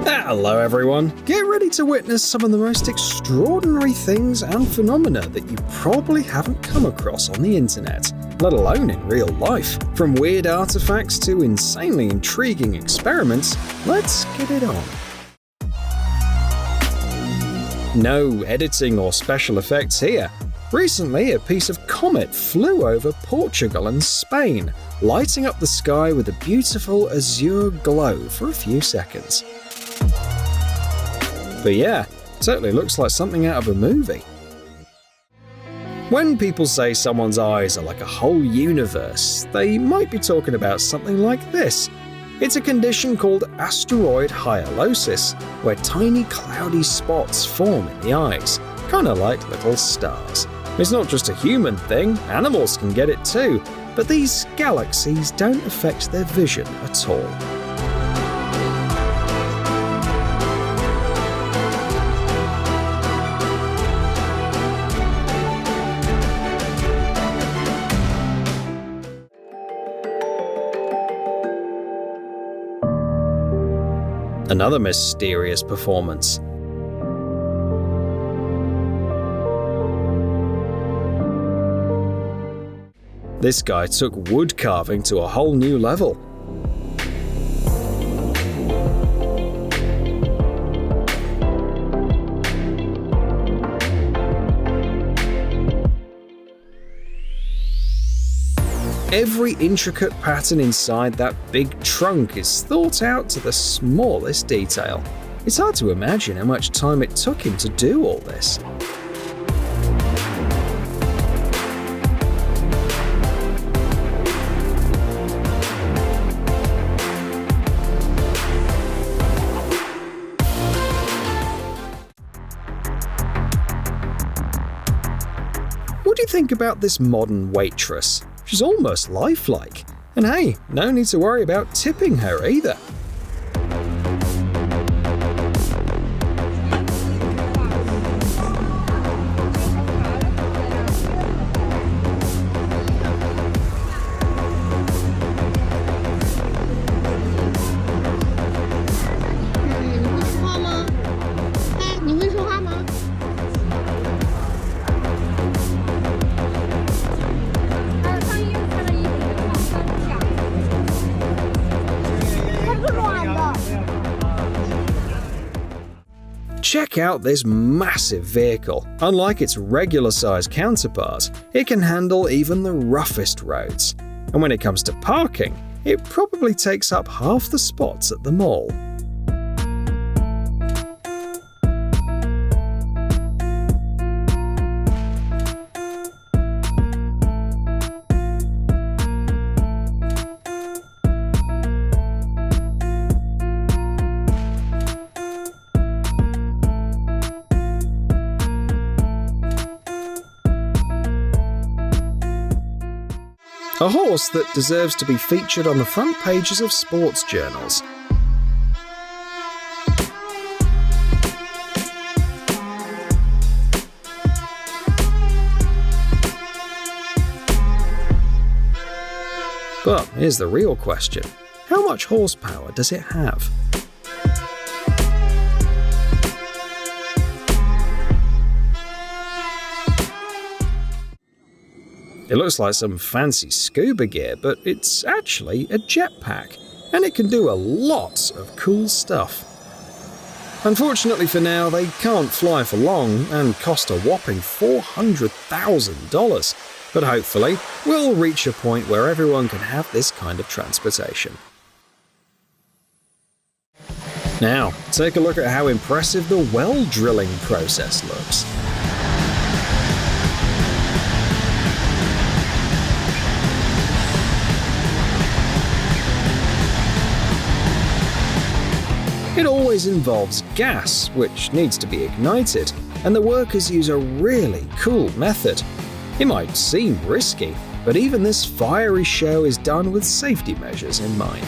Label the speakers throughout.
Speaker 1: Hello everyone! Get ready to witness some of the most extraordinary things and phenomena that you probably haven't come across on the internet, let alone in real life. From weird artifacts to insanely intriguing experiments, let's get it on. No editing or special effects here. Recently, a piece of comet flew over Portugal and Spain, lighting up the sky with a beautiful azure glow for a few seconds. But yeah, totally looks like something out of a movie. When people say someone's eyes are like a whole universe, they might be talking about something like this. It's a condition called asteroid hyalosis, where tiny cloudy spots form in the eyes, kind of like little stars. It's not just a human thing, animals can get it too, but these galaxies don't affect their vision at all. Another mysterious performance. This guy took wood carving to a whole new level. Every intricate pattern inside that big trunk is thought out to the smallest detail. It's hard to imagine how much time it took him to do all this. What do you think about this modern waitress? She's almost lifelike. And hey, no need to worry about tipping her either. Check out this massive vehicle. Unlike its regular-sized counterpart, it can handle even the roughest roads. And when it comes to parking, it probably takes up half the spots at the mall. A horse that deserves to be featured on the front pages of sports journals. But here's the real question. How much horsepower does it have? It looks like some fancy scuba gear, but it's actually a jetpack, and it can do a lot of cool stuff. Unfortunately for now, they can't fly for long and cost a whopping $400,000, but hopefully we'll reach a point where everyone can have this kind of transportation. Now, take a look at how impressive the well drilling process looks. It always involves gas, which needs to be ignited, and the workers use a really cool method. It might seem risky, but even this fiery show is done with safety measures in mind.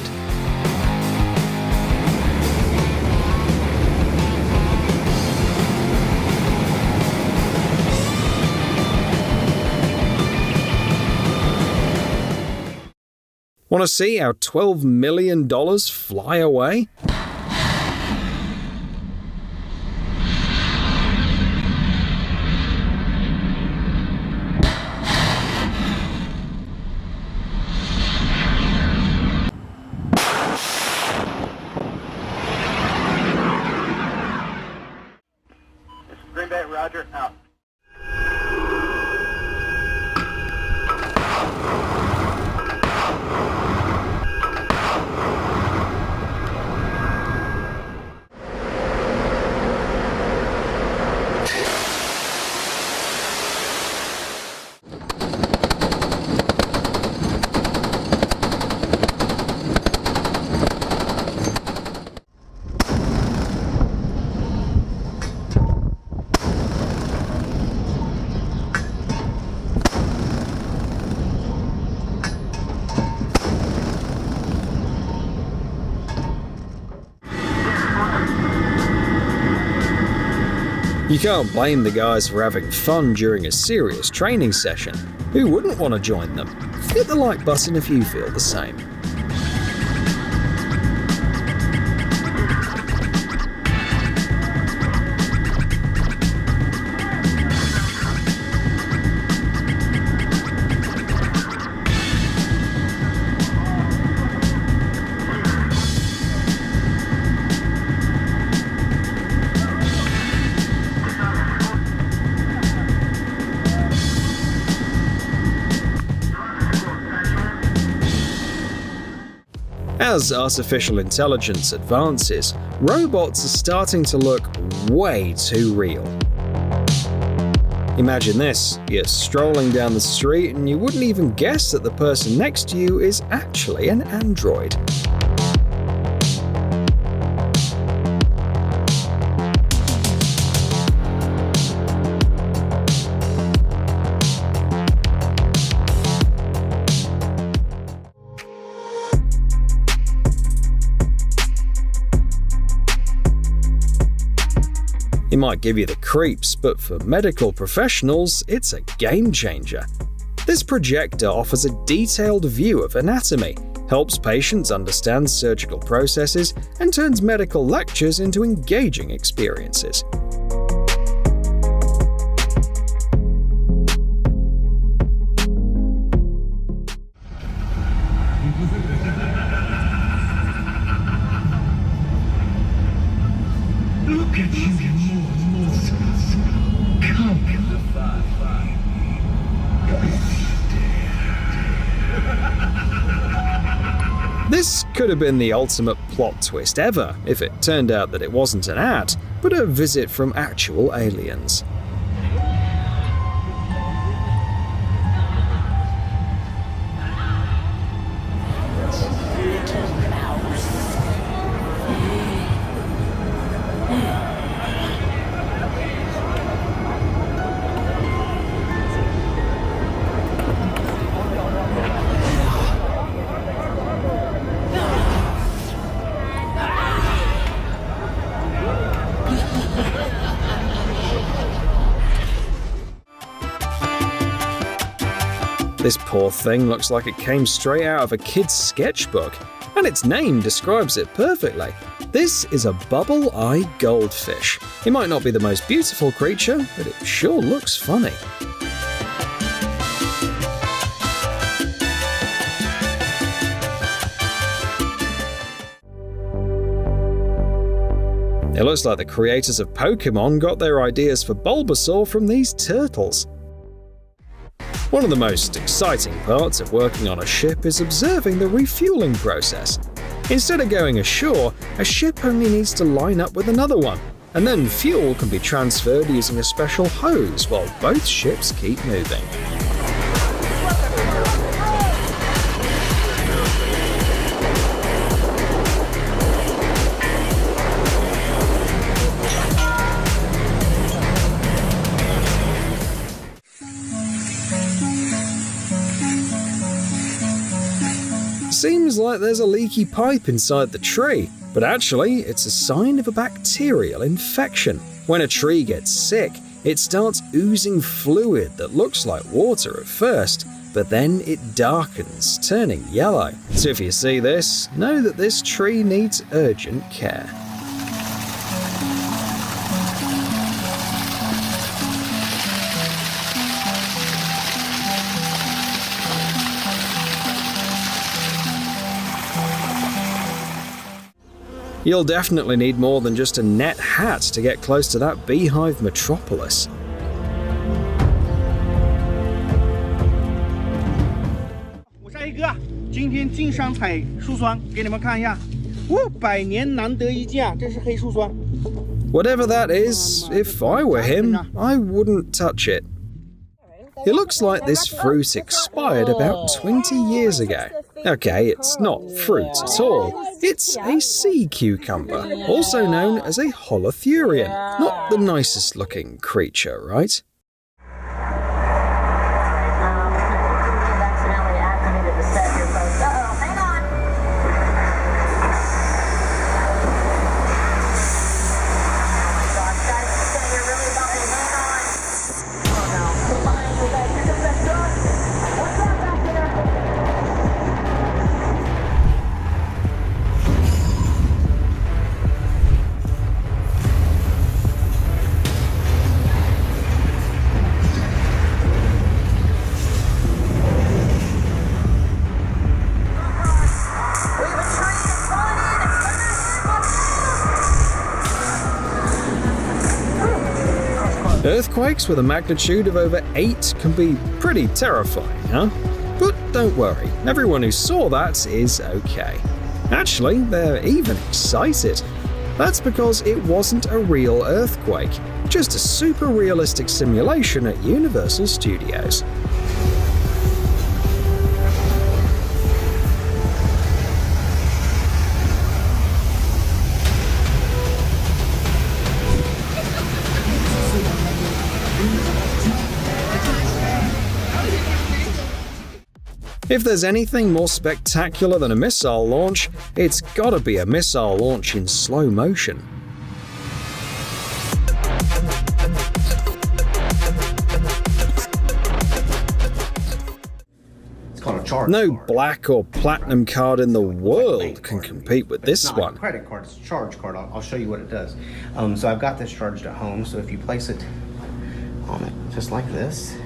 Speaker 1: Want to see how $12 million fly away?
Speaker 2: Roger, out.
Speaker 1: You can't blame the guys for having fun during a serious training session. Who wouldn't want to join them? Hit the like button if you feel the same. As artificial intelligence advances, robots are starting to look way too real. Imagine this: you're strolling down the street and you wouldn't even guess that the person next to you is actually an android. It might give you the creeps, but for medical professionals, it's a game changer. This projector offers a detailed view of anatomy, helps patients understand surgical processes, and turns medical lectures into engaging experiences.
Speaker 3: Look at you, monsters. Come.
Speaker 1: This could have been the ultimate plot twist ever if it turned out that it wasn't an ad, but a visit from actual aliens. This poor thing looks like it came straight out of a kid's sketchbook, and its name describes it perfectly. This is a bubble-eye goldfish. It might not be the most beautiful creature, but it sure looks funny. It looks like the creators of Pokémon got their ideas for Bulbasaur from these turtles. One of the most exciting parts of working on a ship is observing the refueling process. Instead of going ashore, a ship only needs to line up with another one, and then fuel can be transferred using a special hose while both ships keep moving. Seems like there's a leaky pipe inside the tree, but actually it's a sign of a bacterial infection. When a tree gets sick, it starts oozing fluid that looks like water at first, but then it darkens, turning yellow. So if you see this, know that this tree needs urgent care. You'll definitely need more than just a net hat to get close to that beehive metropolis. Whatever that is, if I were him, I wouldn't touch it. It looks like this fruit expired about 20 years ago. Okay, it's not fruit at all. It's a sea cucumber, also known as a holothurian. Not the nicest looking creature, right? Earthquakes with a magnitude of over 8 can be pretty terrifying, huh? But don't worry, everyone who saw that is okay. Actually, they're even excited. That's because it wasn't a real earthquake, just a super realistic simulation at Universal Studios. If there's anything more spectacular than a missile launch, it's gotta be a missile launch in slow motion. No black or platinum card in the world can compete with this one.
Speaker 2: It's not a credit card, it's a charge card. I'll show you what it does. So I've got this charged at home, so if you place it on it just like this,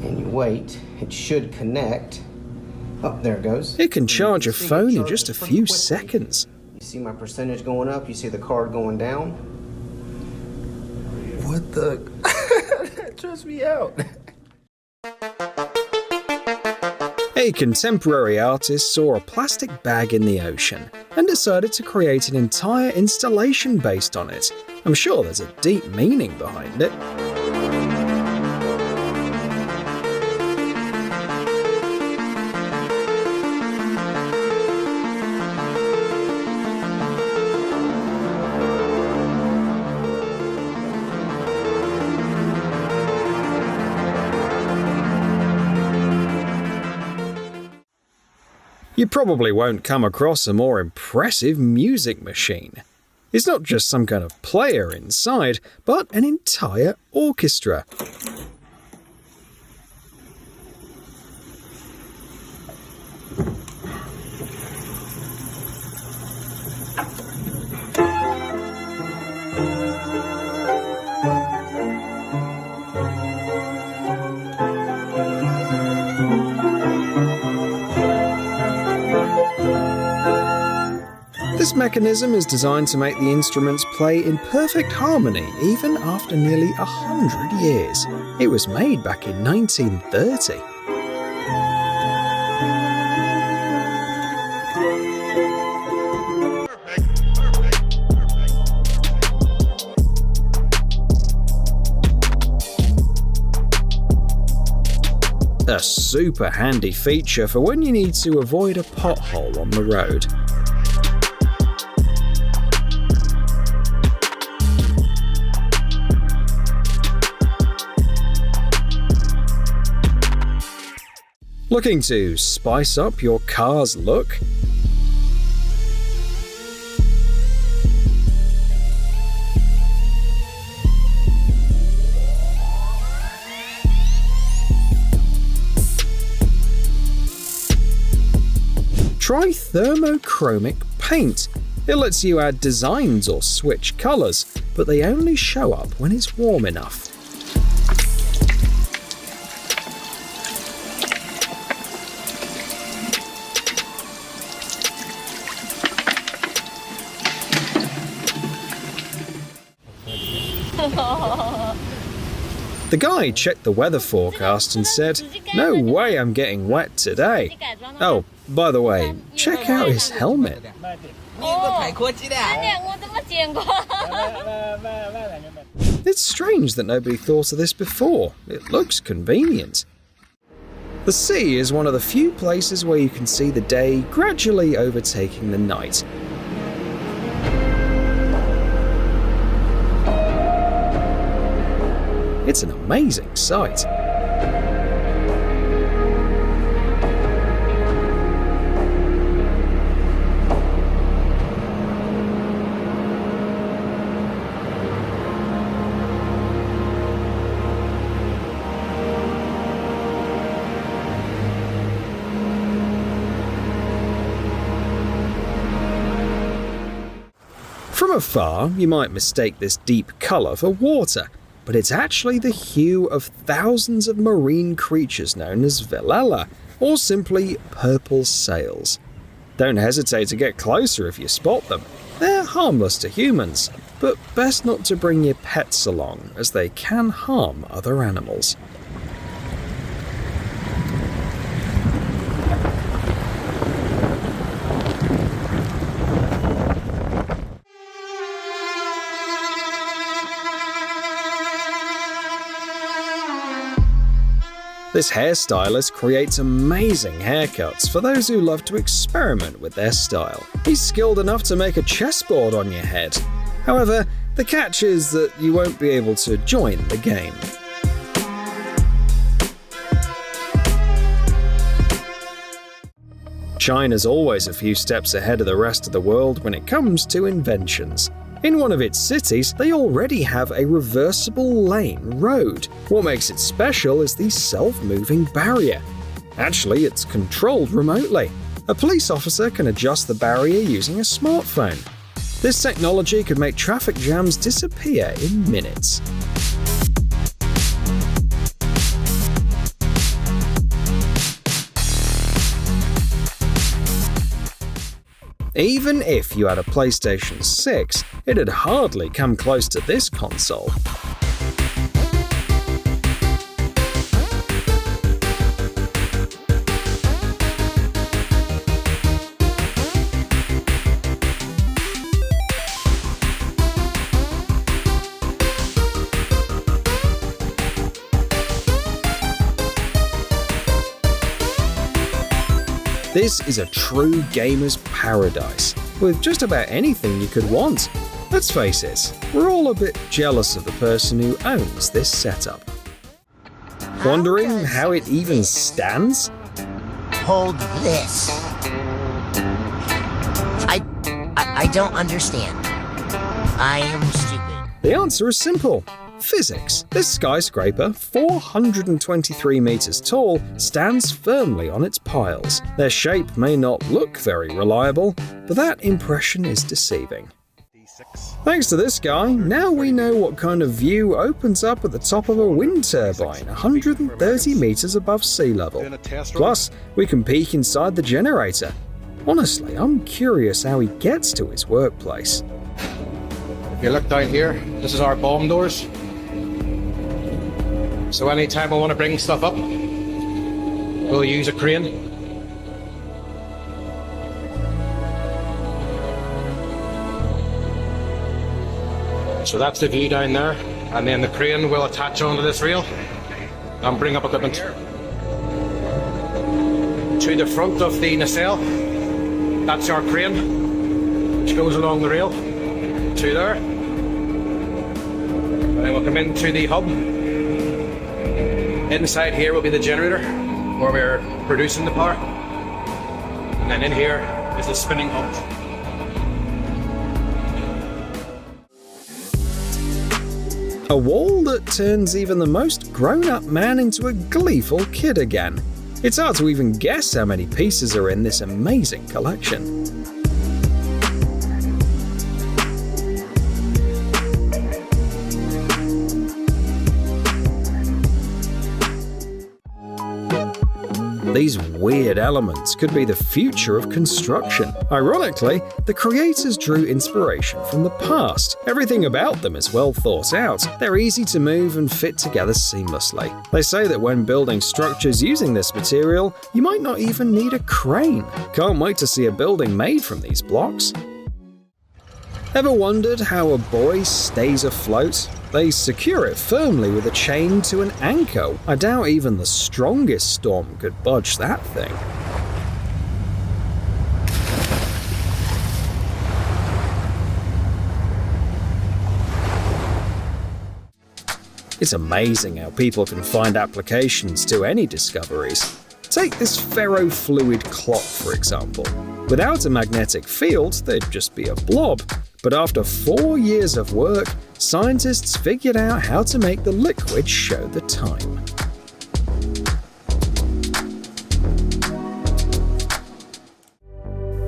Speaker 2: and you wait, it should connect. Oh, there it goes.
Speaker 1: It can charge a phone in just a few seconds.
Speaker 2: You see my percentage going up, you see the card going down. What the? That trips me out.
Speaker 1: A contemporary artist saw a plastic bag in the ocean and decided to create an entire installation based on it. I'm sure there's a deep meaning behind it. You probably won't come across a more impressive music machine. It's not just some kind of player inside, but an entire orchestra. This mechanism is designed to make the instruments play in perfect harmony even after nearly 100 years. It was made back in 1930. A super handy feature for when you need to avoid a pothole on the road. Looking to spice up your car's look? Try thermochromic paint. It lets you add designs or switch colors, but they only show up when it's warm enough. The guy checked the weather forecast and said, "No way I'm getting wet today." Oh, by the way, check out his helmet. It's strange that nobody thought of this before. It looks convenient. The sea is one of the few places where you can see the day gradually overtaking the night. It's an amazing sight. From afar, you might mistake this deep colour for water, but it's actually the hue of thousands of marine creatures known as Velella, or simply purple sails. Don't hesitate to get closer if you spot them. They're harmless to humans, but best not to bring your pets along, as they can harm other animals. This hairstylist creates amazing haircuts for those who love to experiment with their style. He's skilled enough to make a chessboard on your head. However, the catch is that you won't be able to join the game. China's always a few steps ahead of the rest of the world when it comes to inventions. In one of its cities, they already have a reversible lane road. What makes it special is the self-moving barrier. Actually, it's controlled remotely. A police officer can adjust the barrier using a smartphone. This technology could make traffic jams disappear in minutes. Even if you had a PlayStation 6, it'd hardly come close to this console. This is a true gamer's paradise, with just about anything you could want. Let's face it, we're all a bit jealous of the person who owns this setup. Wondering how it even stands?
Speaker 4: Hold this. I don't understand. I am stupid.
Speaker 1: The answer is simple. Physics. This skyscraper, 423 meters tall, stands firmly on its piles. Their shape may not look very reliable, but that impression is deceiving. Thanks to this guy, now we know what kind of view opens up at the top of a wind turbine 130 meters above sea level. Plus, we can peek inside the generator. Honestly, I'm curious how he gets to his workplace.
Speaker 5: If you look down here, this is our bomb doors. So anytime I want to bring stuff up, we'll use a crane. So that's the view down there, and then the crane will attach onto this rail and bring up equipment. To the front of the nacelle, that's our crane, which goes along the rail to there. And then we'll come into the hub. Inside here will be the generator, where we're producing the power. And then in here is the spinning hub.
Speaker 1: A wall that turns even the most grown-up man into a gleeful kid again. It's hard to even guess how many pieces are in this amazing collection. And these weird elements could be the future of construction. Ironically, the creators drew inspiration from the past. Everything about them is well thought out. They're easy to move and fit together seamlessly. They say that when building structures using this material, you might not even need a crane. Can't wait to see a building made from these blocks. Ever wondered how a buoy stays afloat? They secure it firmly with a chain to an anchor. I doubt even the strongest storm could budge that thing. It's amazing how people can find applications to any discoveries. Take this ferrofluid clock, for example. Without a magnetic field, there'd just be a blob. But after 4 years of work, scientists figured out how to make the liquid show the time.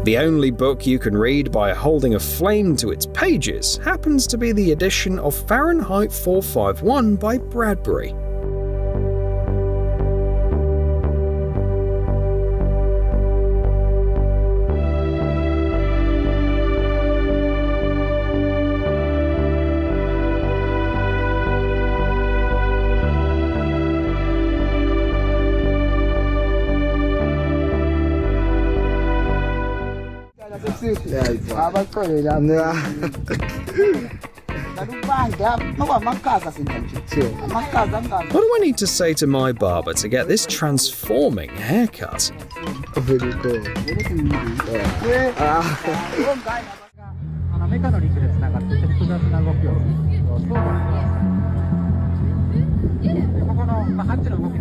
Speaker 1: The only book you can read by holding a flame to its pages happens to be the edition of Fahrenheit 451 by Bradbury. What do I need to say to my barber to get this transforming haircut?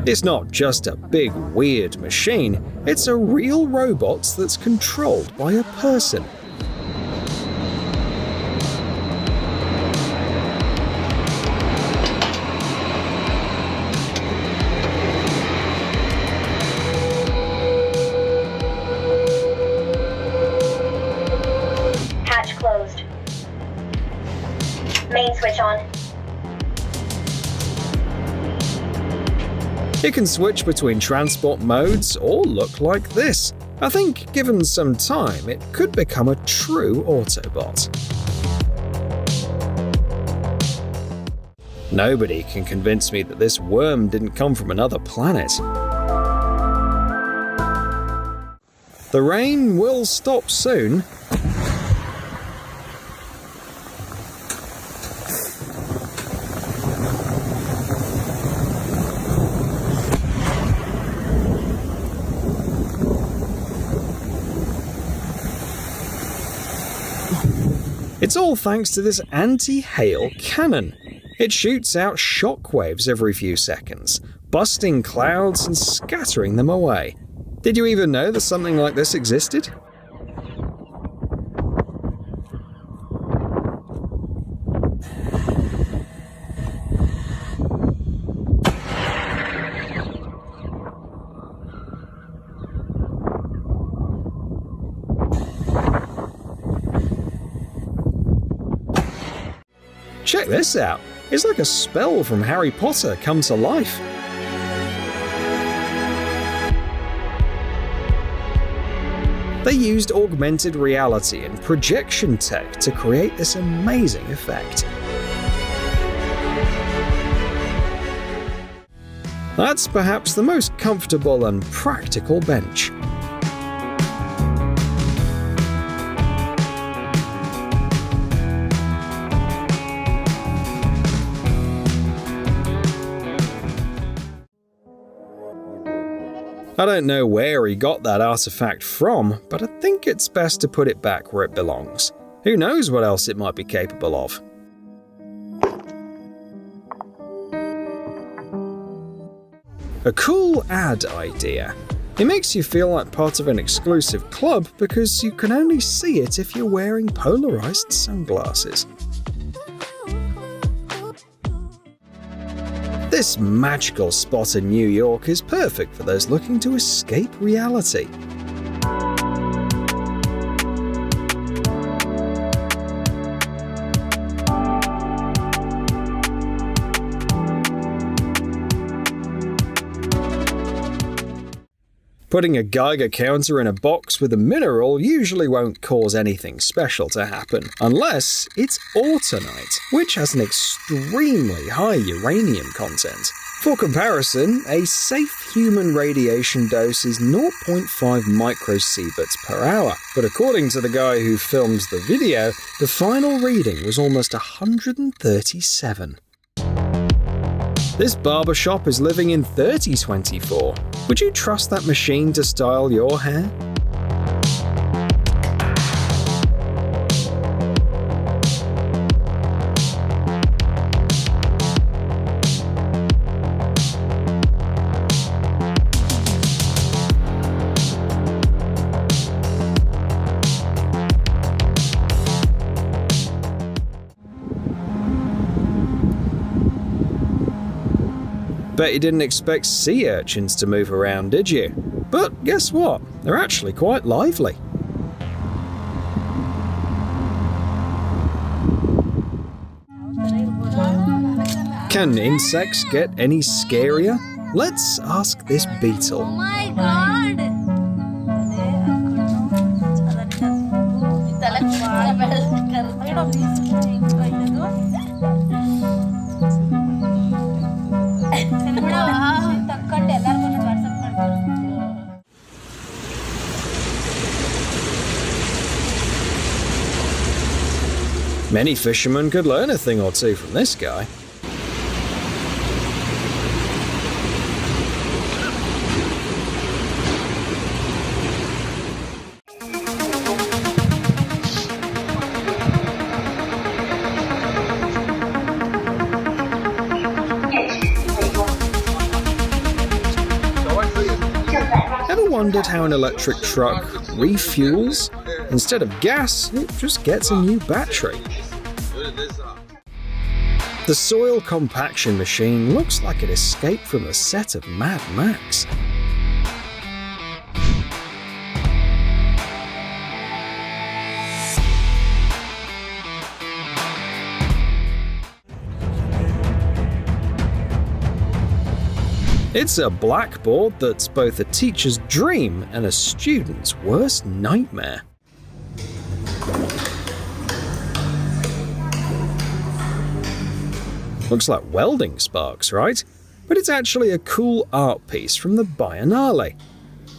Speaker 1: It's not just a big, weird machine, it's a real robot that's controlled by a person.
Speaker 6: Hatch closed. Main switch on.
Speaker 1: It can switch between transport modes or look like this. I think, given some time, it could become a true Autobot. Nobody can convince me that this worm didn't come from another planet. The rain will stop soon. It's all thanks to this anti-hail cannon. It shoots out shockwaves every few seconds, busting clouds and scattering them away. Did you even know that something like this existed? Check this out. It's like a spell from Harry Potter come to life. They used augmented reality and projection tech to create this amazing effect. That's perhaps the most comfortable and practical bench. I don't know where he got that artifact from, but I think it's best to put it back where it belongs. Who knows what else it might be capable of? A cool ad idea. It makes you feel like part of an exclusive club because you can only see it if you're wearing polarized sunglasses. This magical spot in New York is perfect for those looking to escape reality. Putting a Geiger counter in a box with a mineral usually won't cause anything special to happen, unless it's autunite, which has an extremely high uranium content. For comparison, a safe human radiation dose is 0.5 microsieverts per hour, but according to the guy who films the video, the final reading was almost 137. This barbershop is living in 3024. Would you trust that machine to style your hair? Bet you didn't expect sea urchins to move around, did you? But guess what? They're actually quite lively. Can insects get any scarier? Let's ask this beetle.
Speaker 6: Oh my god!
Speaker 1: Many fishermen could learn a thing or two from this guy. Ever wondered how an electric truck refuels? Instead of gas, it just gets a new battery. The soil compaction machine looks like it escaped from a set of Mad Max. It's a blackboard that's both a teacher's dream and a student's worst nightmare. Looks like welding sparks, right? But it's actually a cool art piece from the Biennale.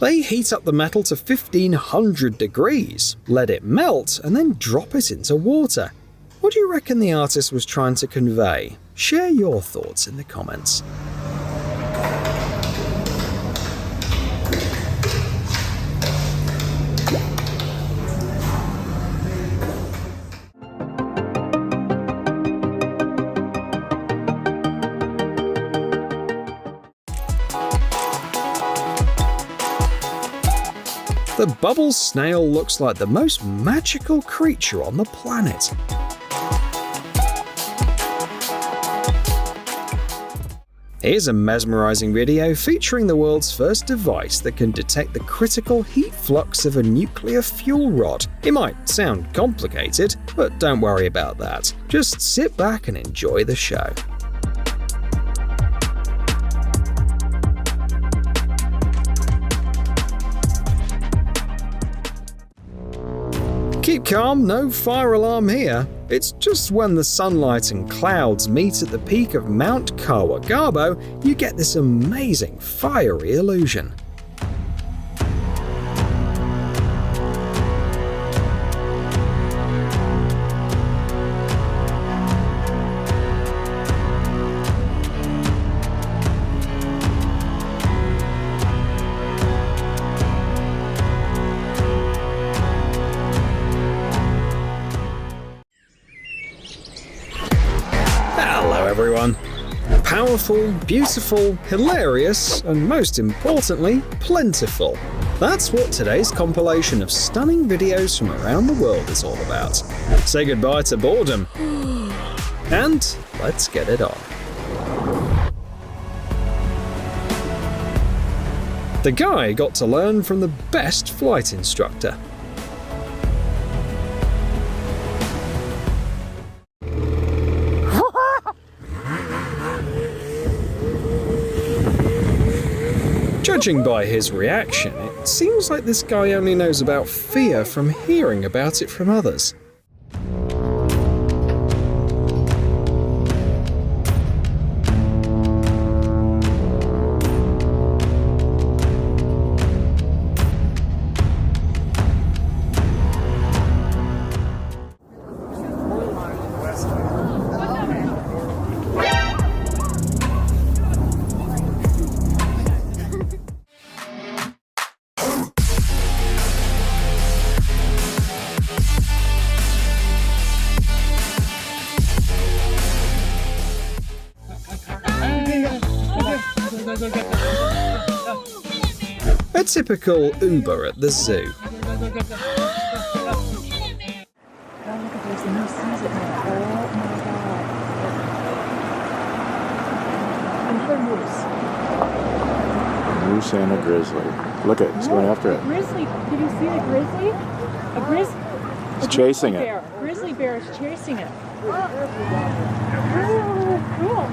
Speaker 1: They heat up the metal to 1500 degrees, let it melt, and then drop it into water. What do you reckon the artist was trying to convey? Share your thoughts in the comments. The bubble snail looks like the most magical creature on the planet. Here's a mesmerizing video featuring the world's first device that can detect the critical heat flux of a nuclear fuel rod. It might sound complicated, but don't worry about that. Just sit back and enjoy the show. Keep calm, no fire alarm here. It's just when the sunlight and clouds meet at the peak of Mount Kawagabo, you get this amazing fiery illusion. Everyone. Powerful, beautiful, hilarious, and most importantly, plentiful. That's what today's compilation of stunning videos from around the world is all about. Say goodbye to boredom. And let's get it on. The guy got to learn from the best flight instructor. Judging by his reaction, it seems like this guy only knows about fear from hearing about it from others. A typical Uber at the zoo.
Speaker 6: Moose and a grizzly. Look at it, it's going after it.
Speaker 7: Grizzly. Did you see the grizzly? A grizzly.
Speaker 6: It's chasing it.
Speaker 7: Bear. Grizzly bear is chasing it. Oh, cool.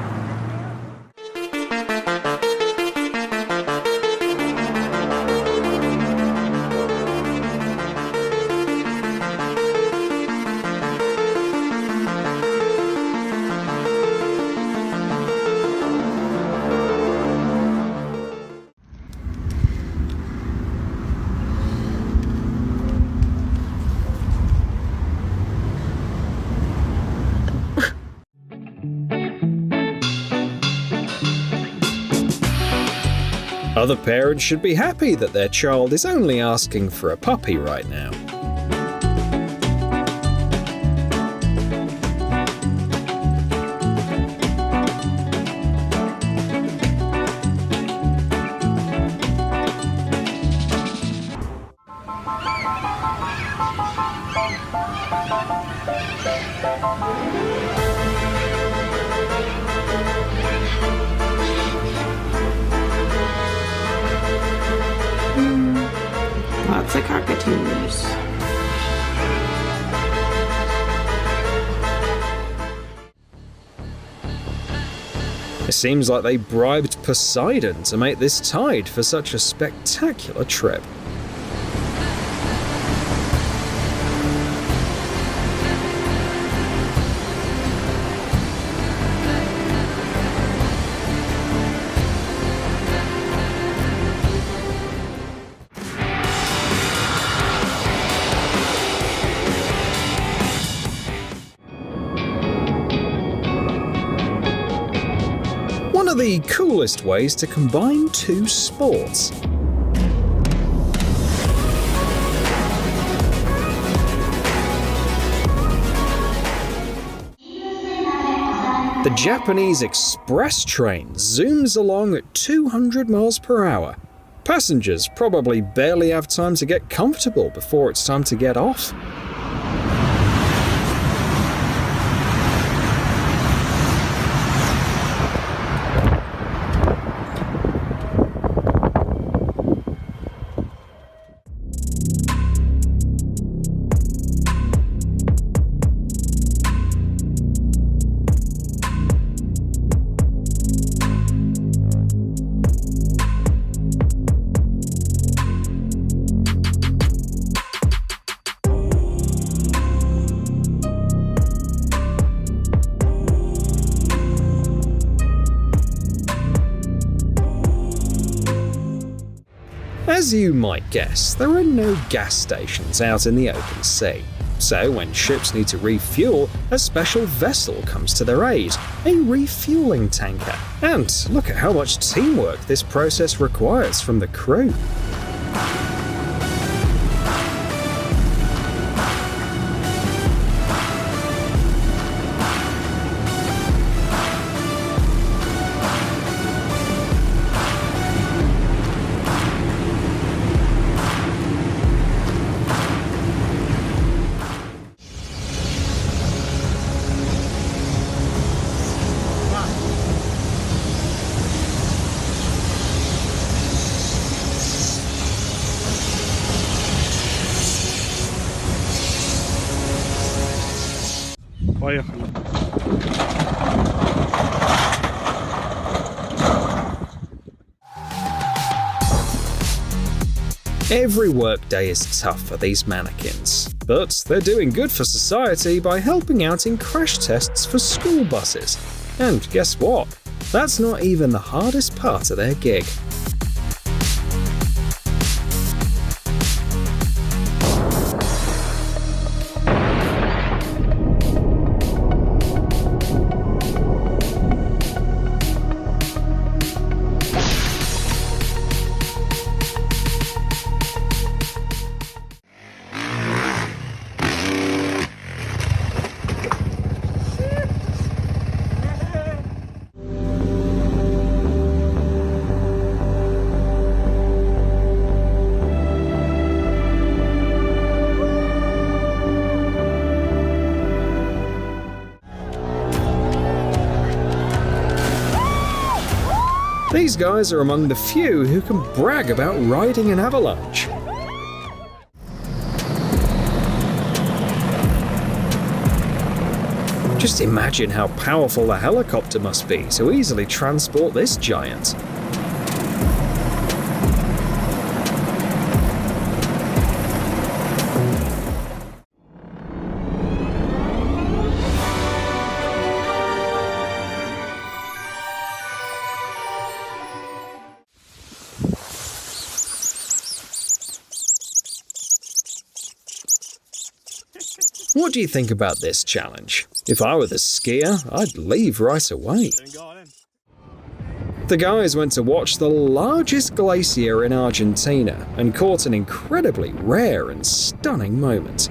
Speaker 1: Other parents should be happy that their child is only asking for a puppy right now.
Speaker 8: Lots of cockatoos.
Speaker 1: It seems like they bribed Poseidon to make this tide for such a spectacular trip. One of the coolest ways to combine two sports. The Japanese express train zooms along at 200 miles per hour. Passengers probably barely have time to get comfortable before it's time to get off. As you might guess, there are no gas stations out in the open sea. So when ships need to refuel, a special vessel comes to their aid, a refueling tanker. And look at how much teamwork this process requires from the crew. Every workday is tough for these mannequins, but they're doing good for society by helping out in crash tests for school buses. And guess what? That's not even the hardest part of their gig. These guys are among the few who can brag about riding an avalanche. Just imagine how powerful the helicopter must be to easily transport this giant. What do you think about this challenge? If I were the skier, I'd leave right away. The guys went to watch the largest glacier in Argentina and caught an incredibly rare and stunning moment.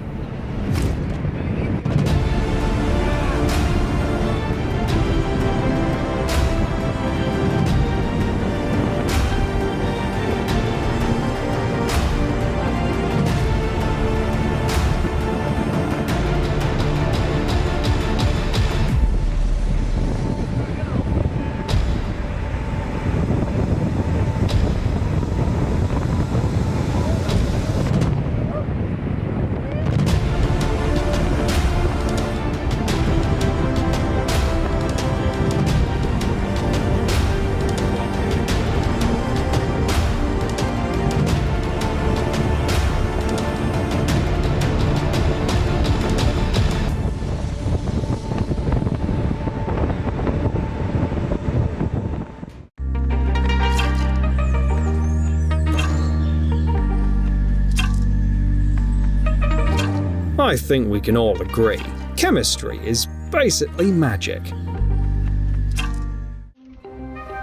Speaker 1: I think we can all agree, chemistry is basically magic.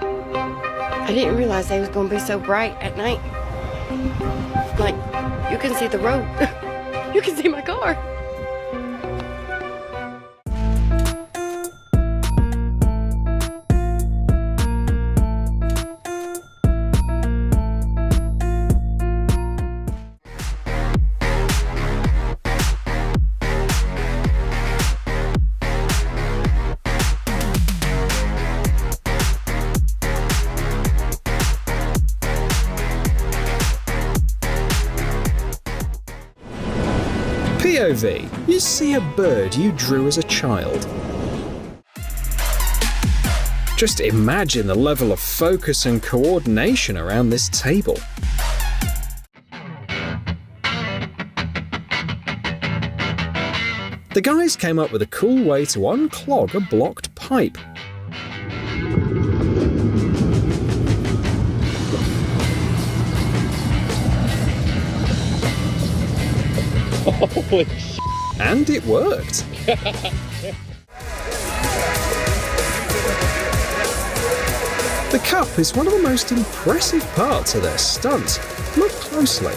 Speaker 8: I didn't realize they was going to be so bright at night. Like, you can see the road. You can see my car.
Speaker 1: POV, you see a bird you drew as a child. Just imagine the level of focus and coordination around this table. The guys came up with a cool way to unclog a blocked pipe.
Speaker 9: Holy shit.
Speaker 1: And it worked. The cup is one of the most impressive parts of their stunt. Look closely.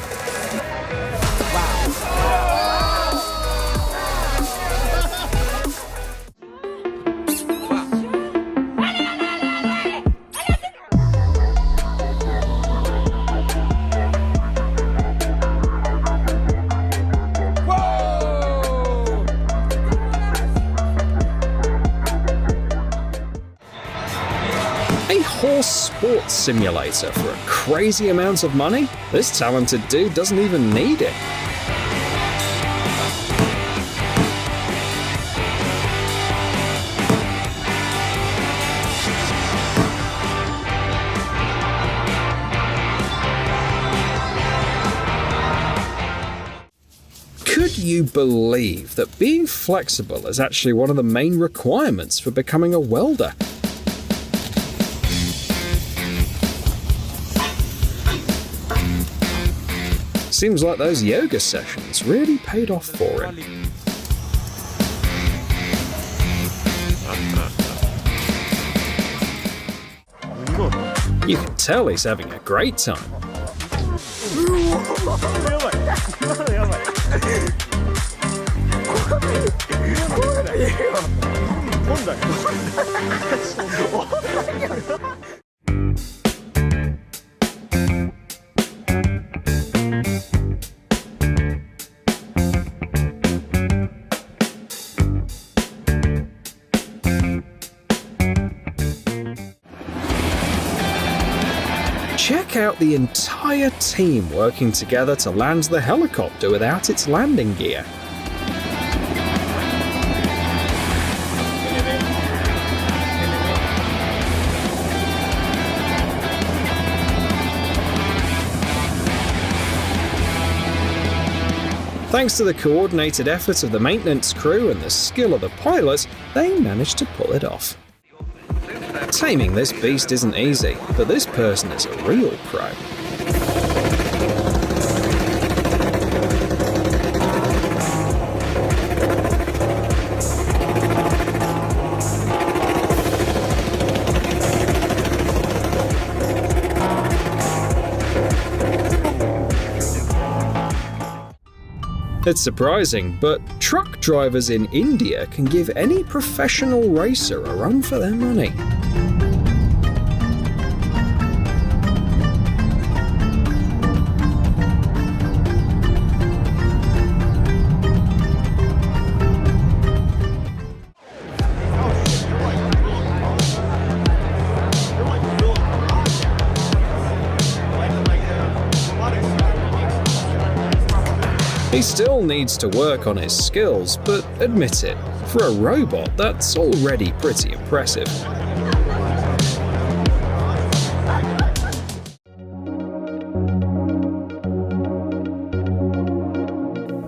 Speaker 1: Horse sports simulator for a crazy amount of money? This talented dude doesn't even need it. you believe that being flexible is actually one of the main requirements for becoming a welder? Seems like those yoga sessions really paid off for him. You can tell he's having a great time. Check out the entire team working together to land the helicopter without its landing gear. Thanks to the coordinated effort of the maintenance crew and the skill of the pilot, they managed to pull it off. Taming this beast isn't easy, but this person is a real pro. It's surprising, but truck drivers in India can give any professional racer a run for their money. He still needs to work on his skills, but admit it, for a robot, that's already pretty impressive.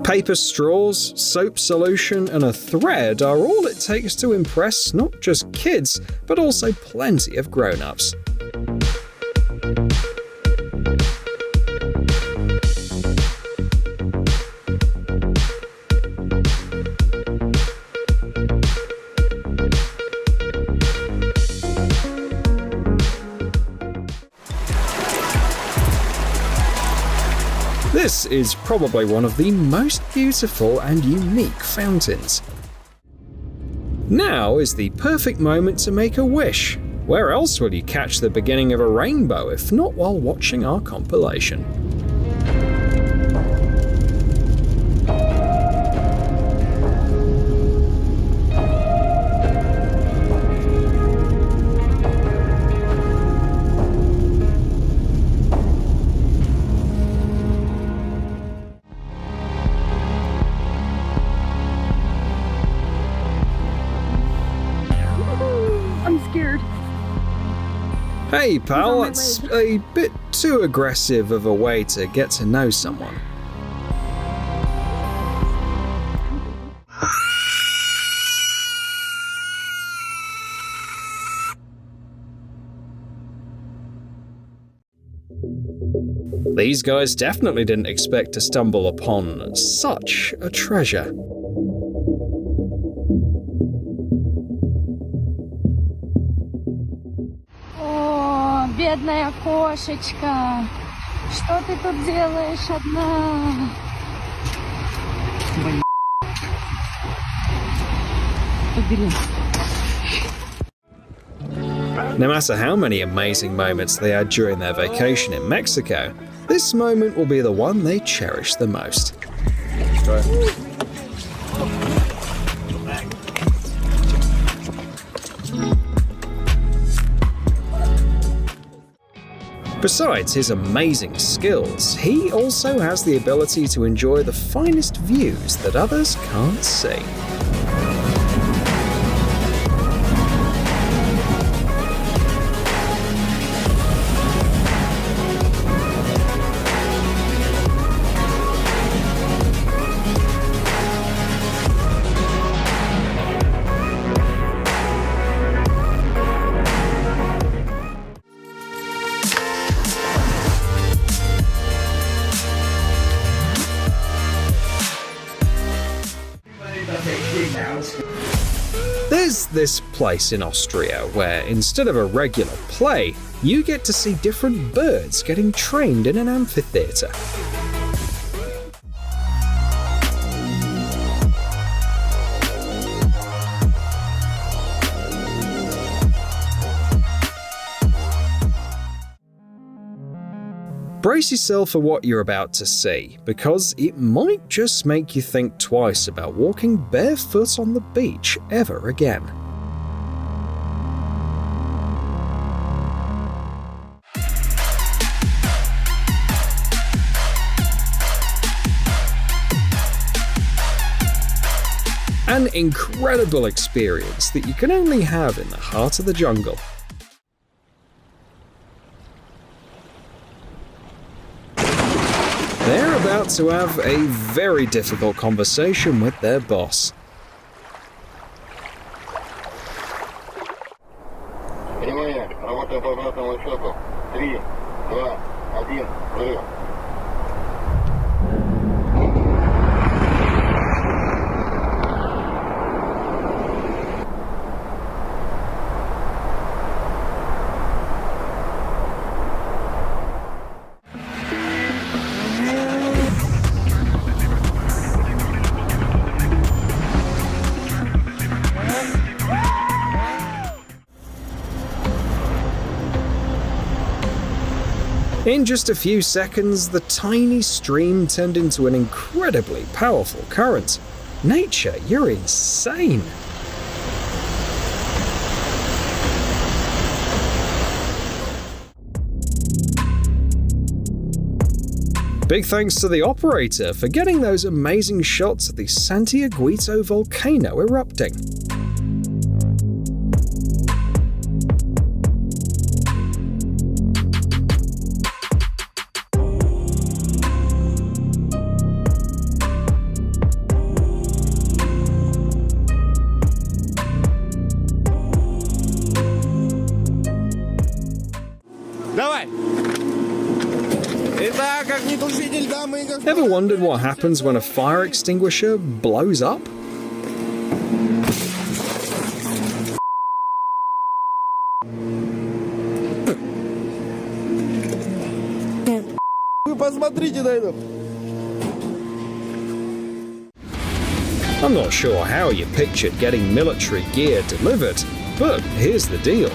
Speaker 1: Paper straws, soap solution, and a thread are all it takes to impress not just kids, but also plenty of grown-ups. This is probably one of the most beautiful and unique fountains. Now is the perfect moment to make a wish. Where else will you catch the beginning of a rainbow if not while watching our compilation? Hey pal, that's a bit too aggressive of a way to get to know someone. These guys definitely didn't expect to stumble upon such a treasure.
Speaker 9: Бедная кошечка, что ты тут делаешь одна?
Speaker 1: No matter how many amazing moments they had during their vacation in Mexico, this moment will be the one they cherish the most. Besides his amazing skills, he also has the ability to enjoy the finest views that others can't see. There's this place in Austria where, instead of a regular play, you get to see different birds getting trained in an amphitheatre. Brace yourself for what you're about to see, because it might just make you think twice about walking barefoot on the beach ever again. An incredible experience that you can only have in the heart of the jungle. They're about to have a very difficult conversation with their boss.
Speaker 10: Внимание, работаем по обратному отсчету. 3, 2, 1, взрыв.
Speaker 1: In just a few seconds, the tiny stream turned into an incredibly powerful current. Nature, you're insane! Big thanks to the operator for getting those amazing shots of the Santiaguito volcano erupting. Ever wondered what happens when a fire extinguisher blows up? I'm not sure how you pictured getting military gear delivered, but here's the deal.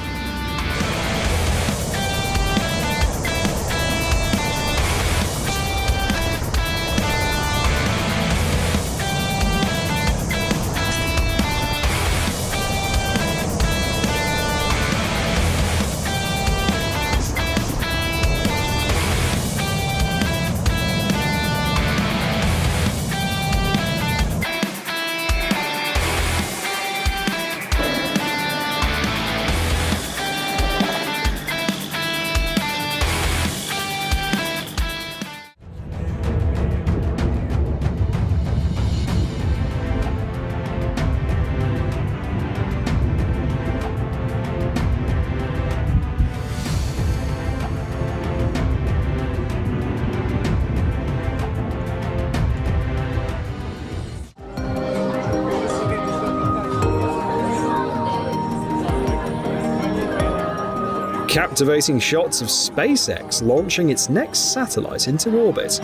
Speaker 1: Captivating shots of SpaceX launching its next satellite into orbit.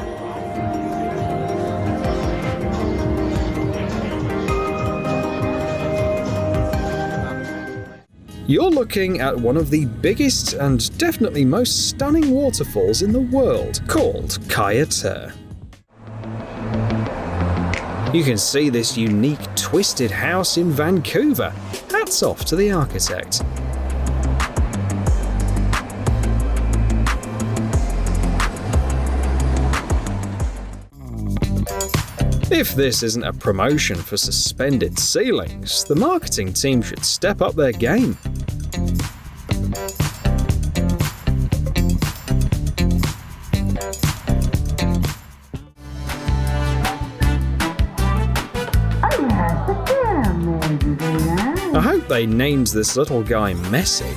Speaker 1: You're looking at one of the biggest and definitely most stunning waterfalls in the world, called Kaya-Ter. You can see this unique twisted house in Vancouver. Hats off to the architect. If this isn't a promotion for suspended ceilings, the marketing team should step up their game. I hope they named this little guy Messi.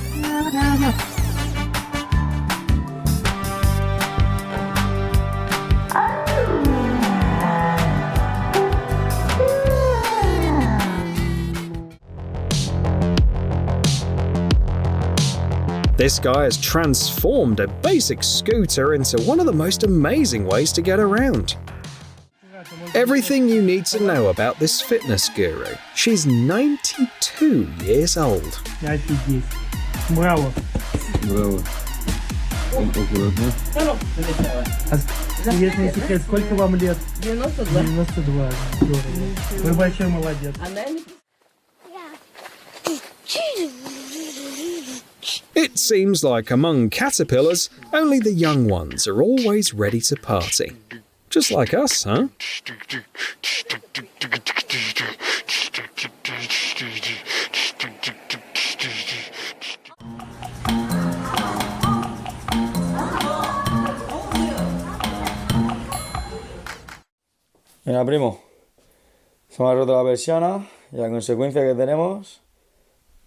Speaker 1: This guy has transformed a basic scooter into one of the most amazing ways to get around. Everything you need to know about this fitness guru. She's 92 years old.
Speaker 3: Браво.
Speaker 6: Браво. Аккуратно.
Speaker 3: Интересный секрет, сколько вам лет? 92. 92. Здорово. Вы большой молодец.
Speaker 1: It seems like among caterpillars, only the young ones are always ready to party. Just like us, huh?
Speaker 11: Mira, primo, se me ha roto la persiana y la consecuencia que tenemos,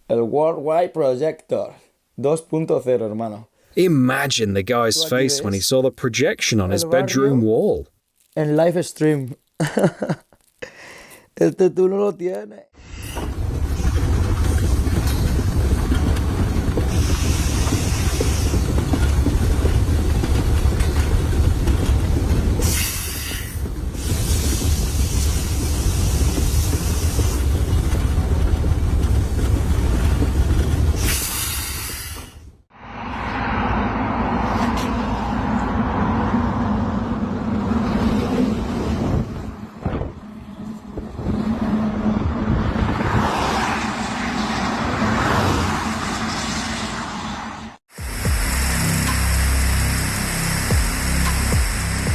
Speaker 11: el Worldwide Projector 2.0, hermano.
Speaker 1: Imagine the guy's face when he saw the projection on his bedroom wall.
Speaker 11: En live stream. Tú no lo tienes.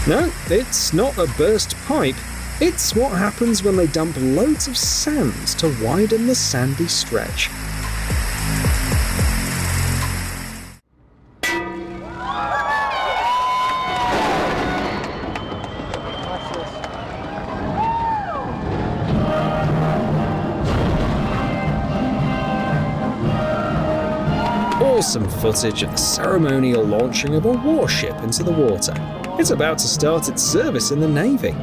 Speaker 1: No, it's not a burst pipe. It's what happens when they dump loads of sand to widen the sandy stretch. Awesome footage of the ceremonial launching of a warship into the water. It's about to start its service in the Navy.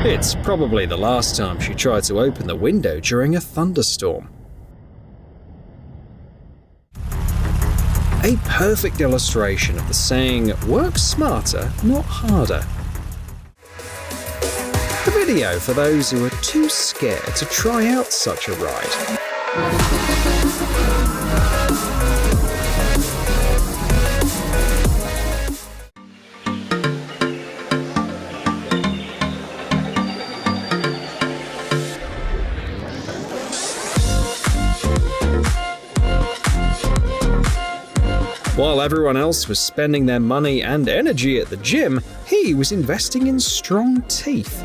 Speaker 1: It's probably the last time she tried to open the window during a thunderstorm. A perfect illustration of the saying, work smarter, not harder. A video for those who are too scared to try out such a ride. While everyone else was spending their money and energy at the gym, he was investing in strong teeth.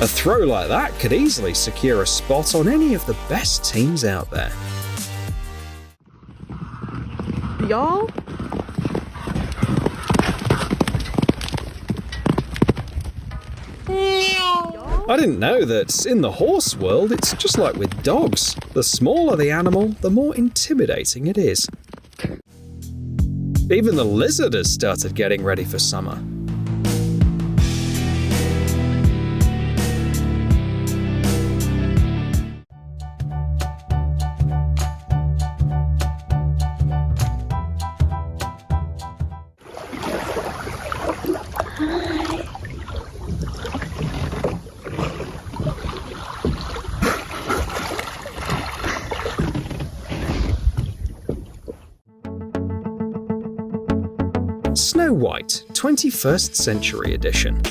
Speaker 1: A throw like that could easily secure a spot on any of the best teams out there.
Speaker 7: Y'all?
Speaker 1: I didn't know that in the horse world it's just like with dogs. The smaller the animal, the more intimidating it is. Even the lizard has started getting ready for summer. Snow White, 21st Century Edition.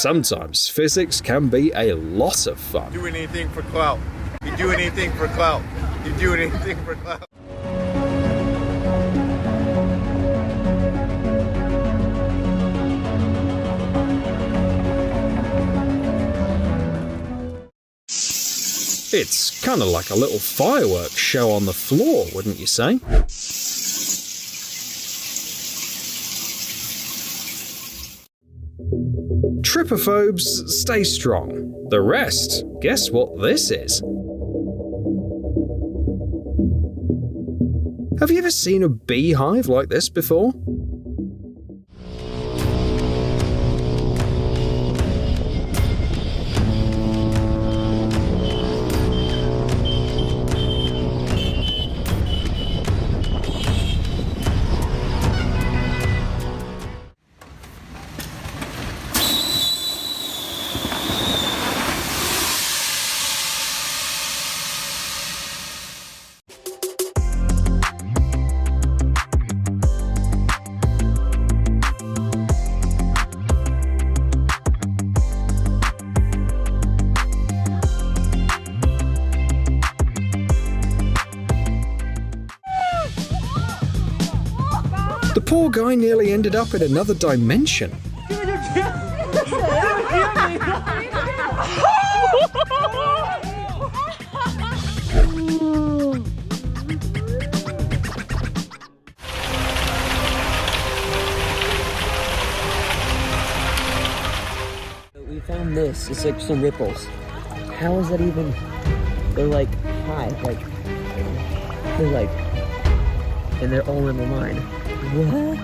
Speaker 1: sometimes physics can be a lot of fun.
Speaker 10: Doing anything for clout. You doing anything for clout. You doing anything for clout.
Speaker 1: It's kind of like a little fireworks show on the floor, wouldn't you say? Tripophobes, stay strong. The rest, guess what this is? Have you ever seen a beehive like this before? The poor guy nearly ended up in another dimension.
Speaker 12: We found this. It's like some ripples. How is that even? They're like high, and they're all in the line. What?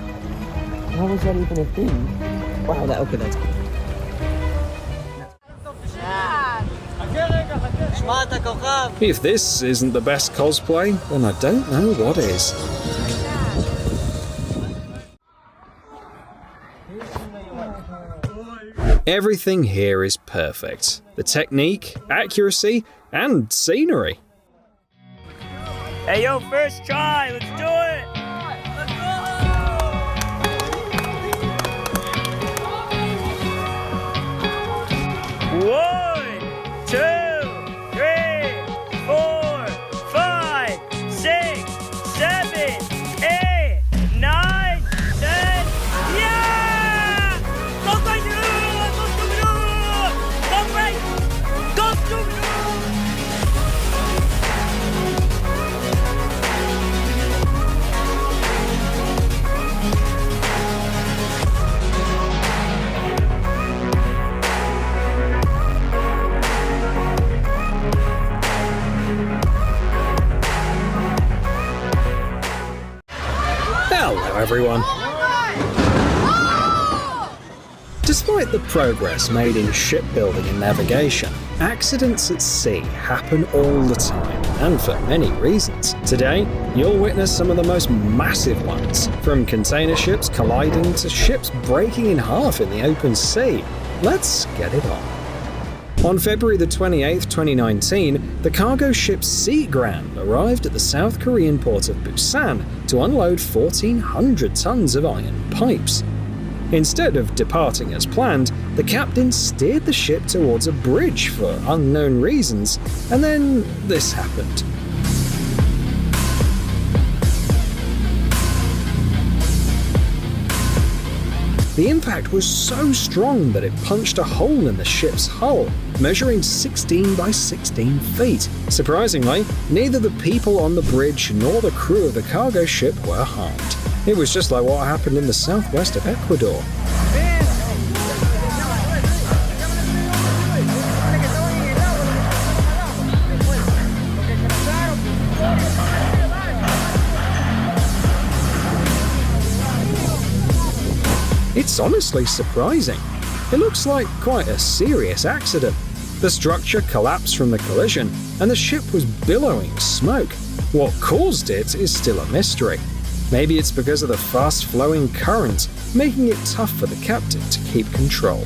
Speaker 12: How is that even a thing? Wow, that's cool.
Speaker 1: If this isn't the best cosplay, then I don't know what is. Everything here is perfect. The technique, accuracy, and scenery.
Speaker 13: Hey, yo, first try, let's do it! One, two, 3, 4, 5, 6, 7, 8, 9, 10. Yeah! Go crazy! Go crazy! Go stupid!
Speaker 1: Hello, everyone. Despite the progress made in shipbuilding and navigation, accidents at sea happen all the time, and for many reasons. Today, you'll witness some of the most massive ones, from container ships colliding to ships breaking in half in the open sea. Let's get it on. On February the 28th, 2019, the cargo ship Sea Grand arrived at the South Korean port of Busan to unload 1,400 tons of iron pipes. Instead of departing as planned, the captain steered the ship towards a bridge for unknown reasons, and then this happened. The impact was so strong that it punched a hole in the ship's hull, measuring 16 by 16 feet. Surprisingly, neither the people on the bridge nor the crew of the cargo ship were harmed. It was just like what happened in the southwest of Ecuador. It's honestly surprising. It looks like quite a serious accident. The structure collapsed from the collision, and the ship was billowing smoke. What caused it is still a mystery. Maybe it's because of the fast-flowing current, making it tough for the captain to keep control.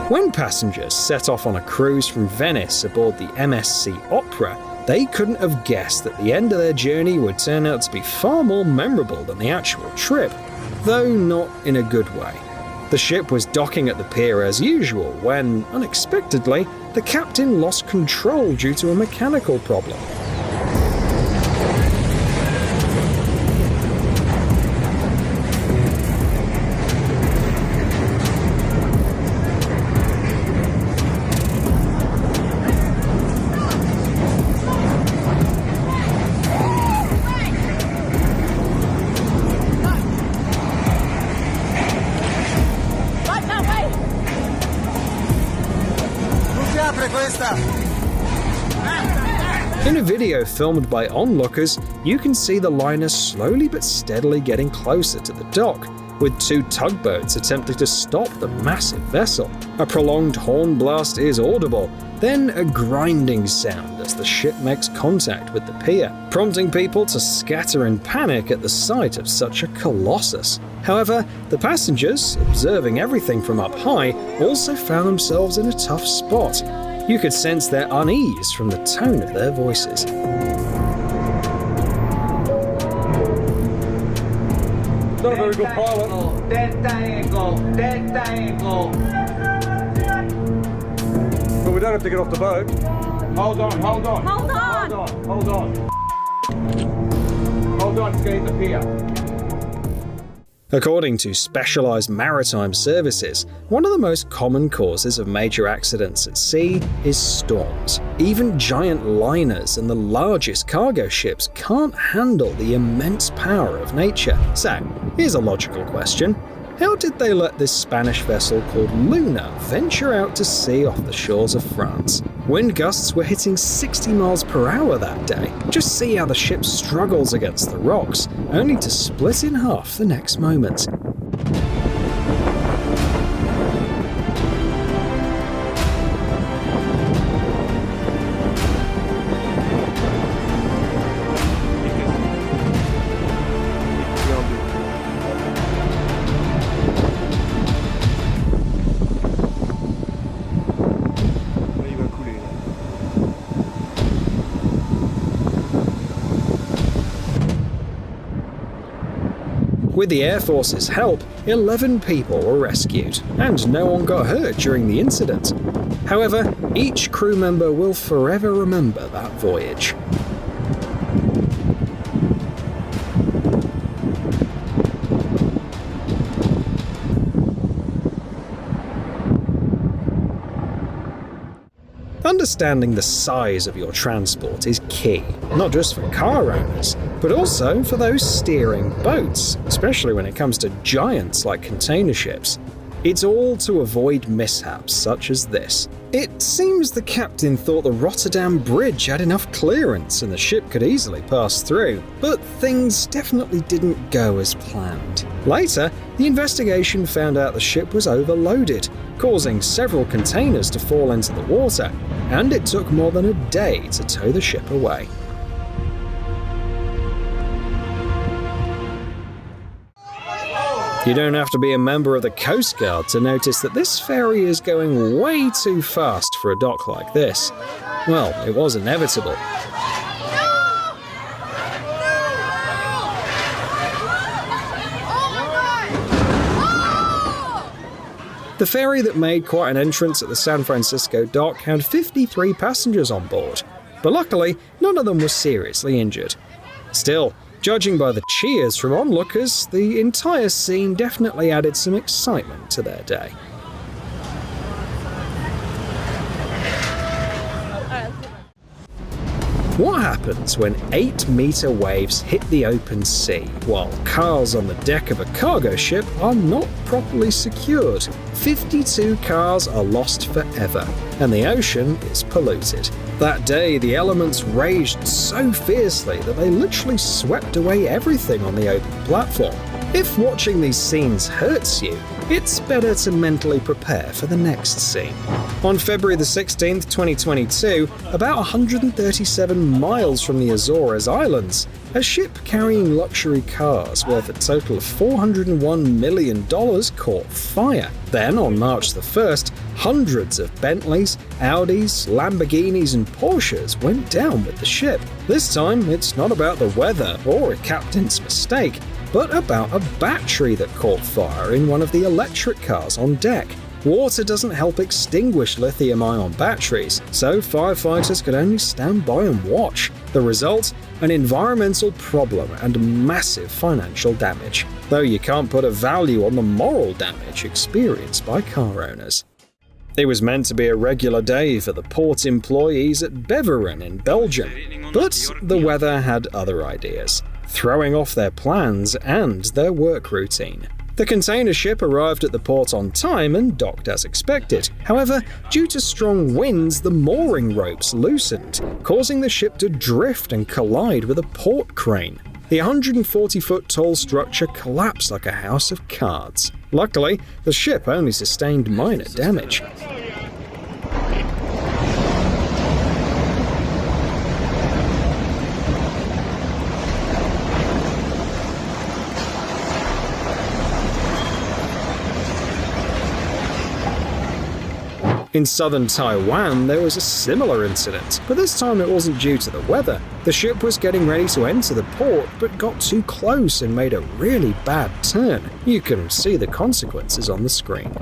Speaker 1: When passengers set off on a cruise from Venice aboard the MSC Opera, they couldn't have guessed that the end of their journey would turn out to be far more memorable than the actual trip, though not in a good way. The ship was docking at the pier as usual when, unexpectedly, the captain lost control due to a mechanical problem. In a video filmed by onlookers, you can see the liner slowly but steadily getting closer to the dock, with 2 tugboats attempting to stop the massive vessel. A prolonged horn blast is audible, then a grinding sound as the ship makes contact with the pier, prompting people to scatter in panic at the sight of such a colossus. However, the passengers, observing everything from up high, also found themselves in a tough spot. You could sense their unease from the tone of their voices.
Speaker 14: Not a very good pilot. Delta Echo. But we don't have to get off the boat. Hold on. Hold on, it's getting the pier.
Speaker 1: According to Specialized Maritime Services, one of the most common causes of major accidents at sea is storms. Even giant liners and the largest cargo ships can't handle the immense power of nature. So, here's a logical question. How did they let this Spanish vessel called Luna venture out to sea off the shores of France? Wind gusts were hitting 60 miles per hour that day. Just see how the ship struggles against the rocks, only to split in half the next moment. With the Air Force's help, 11 people were rescued, and no one got hurt during the incident. However, each crew member will forever remember that voyage. Understanding the size of your transport is key, not just for car owners, but also for those steering boats, especially when it comes to giants like container ships. It's all to avoid mishaps such as this. It seems the captain thought the Rotterdam Bridge had enough clearance and the ship could easily pass through, but things definitely didn't go as planned. Later, the investigation found out the ship was overloaded, causing several containers to fall into the water, and it took more than a day to tow the ship away. You don't have to be a member of the Coast Guard to notice that this ferry is going way too fast for a dock like this. Well, it was inevitable. The ferry that made quite an entrance at the San Francisco dock had 53 passengers on board, but luckily none of them were seriously injured. Still, judging by the cheers from onlookers, the entire scene definitely added some excitement to their day. What happens when 8-meter waves hit the open sea while cars on the deck of a cargo ship are not properly secured? 52 cars are lost forever, and the ocean is polluted. That day, the elements raged so fiercely that they literally swept away everything on the open platform. If watching these scenes hurts you, it's better to mentally prepare for the next scene. On February the 16th, 2022, about 137 miles from the Azores Islands, a ship carrying luxury cars worth a total of $401 million caught fire. Then, on March the 1st, hundreds of Bentleys, Audis, Lamborghinis and Porsches went down with the ship. This time, it's not about the weather or a captain's mistake, but about a battery that caught fire in one of the electric cars on deck. Water doesn't help extinguish lithium-ion batteries, so firefighters could only stand by and watch. The result? An environmental problem and massive financial damage, though you can't put a value on the moral damage experienced by car owners. It was meant to be a regular day for the port employees at Beveren in Belgium, but the weather had other ideas, throwing off their plans and their work routine. The container ship arrived at the port on time and docked as expected. However, due to strong winds, the mooring ropes loosened, causing the ship to drift and collide with a port crane. The 140-foot tall structure collapsed like a house of cards. Luckily, the ship only sustained minor damage. In southern Taiwan, there was a similar incident, but this time it wasn't due to the weather. The ship was getting ready to enter the port, but got too close and made a really bad turn. You can see the consequences on the screen.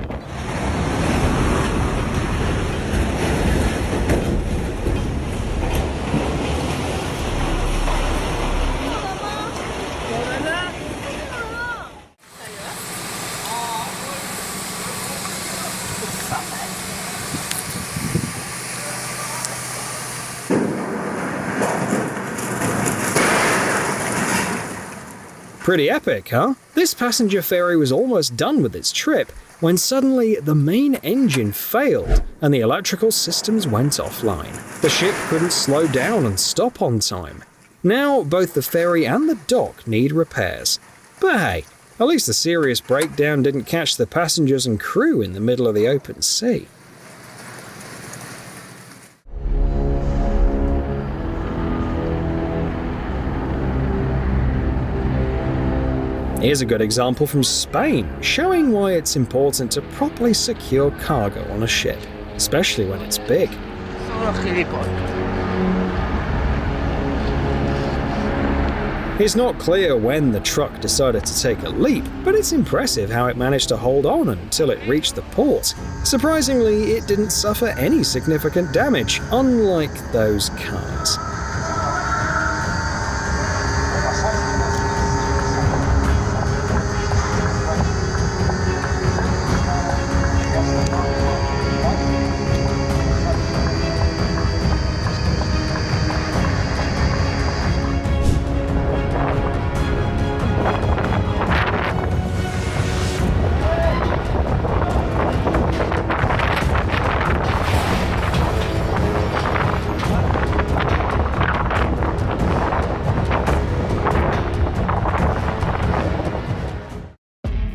Speaker 1: Pretty epic, huh? This passenger ferry was almost done with its trip when suddenly the main engine failed and the electrical systems went offline. The ship couldn't slow down and stop on time. Now both the ferry and the dock need repairs. But hey, at least the serious breakdown didn't catch the passengers and crew in the middle of the open sea. Here's a good example from Spain, showing why it's important to properly secure cargo on a ship, especially when it's big. It's not clear when the truck decided to take a leap, but it's impressive how it managed to hold on until it reached the port. Surprisingly, it didn't suffer any significant damage, unlike those cars.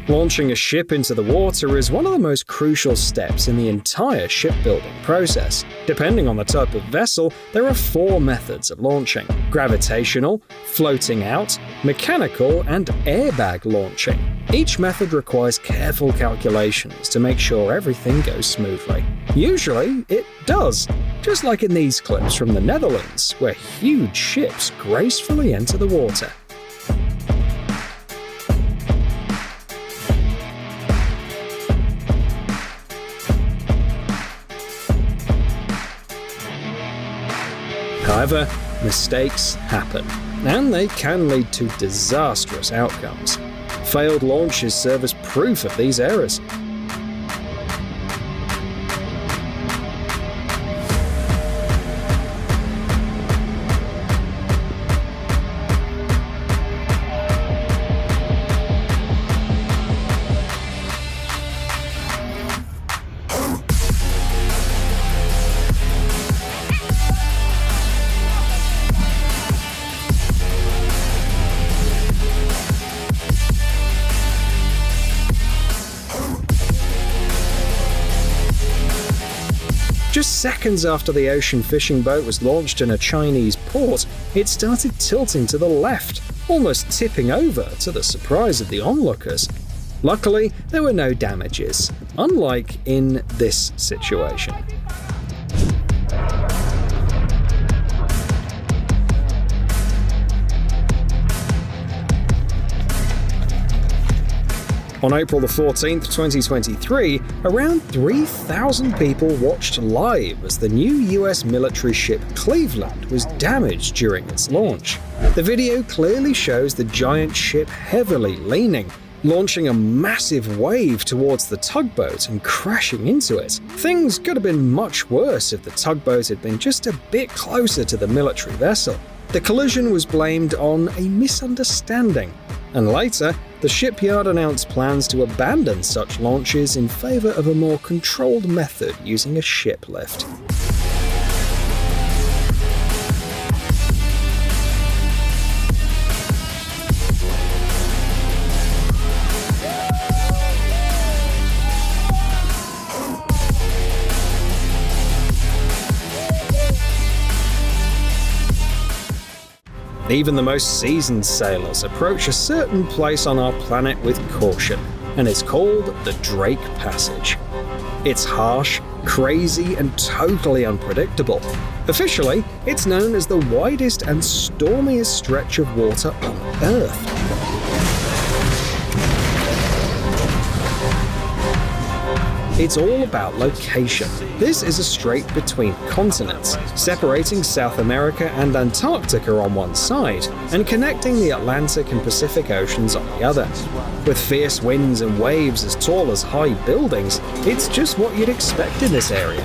Speaker 1: Launching a ship into the water is one of the most crucial steps in the entire shipbuilding process. Depending on the type of vessel, there are 4 methods of launching: gravitational, floating out, mechanical, and airbag launching. Each method requires careful calculations to make sure everything goes smoothly. Usually, it does, just like in these clips from the Netherlands, where huge ships gracefully enter the water. However, mistakes happen, and they can lead to disastrous outcomes. Failed launches serve as proof of these errors. Just seconds after the ocean fishing boat was launched in a Chinese port, it started tilting to the left, almost tipping over to the surprise of the onlookers. Luckily, there were no damages, unlike in this situation. On April the 14th, 2023, around 3,000 people watched live as the new US military ship Cleveland was damaged during its launch. The video clearly shows the giant ship heavily leaning, launching a massive wave towards the tugboat and crashing into it. Things could have been much worse if the tugboat had been just a bit closer to the military vessel. The collision was blamed on a misunderstanding, and later, the shipyard announced plans to abandon such launches in favor of a more controlled method using a ship lift. Even the most seasoned sailors approach a certain place on our planet with caution, and it's called the Drake Passage. It's harsh, crazy, and totally unpredictable. Officially, it's known as the widest and stormiest stretch of water on Earth. It's all about location. This is a strait between continents, separating South America and Antarctica on one side, and connecting the Atlantic and Pacific Oceans on the other. With fierce winds and waves as tall as high buildings, it's just what you'd expect in this area.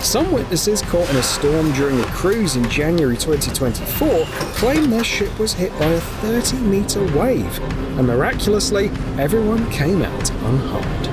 Speaker 1: Some witnesses caught in a storm during a cruise in January 2024 claim their ship was hit by a 30-meter wave, and miraculously, everyone came out unharmed.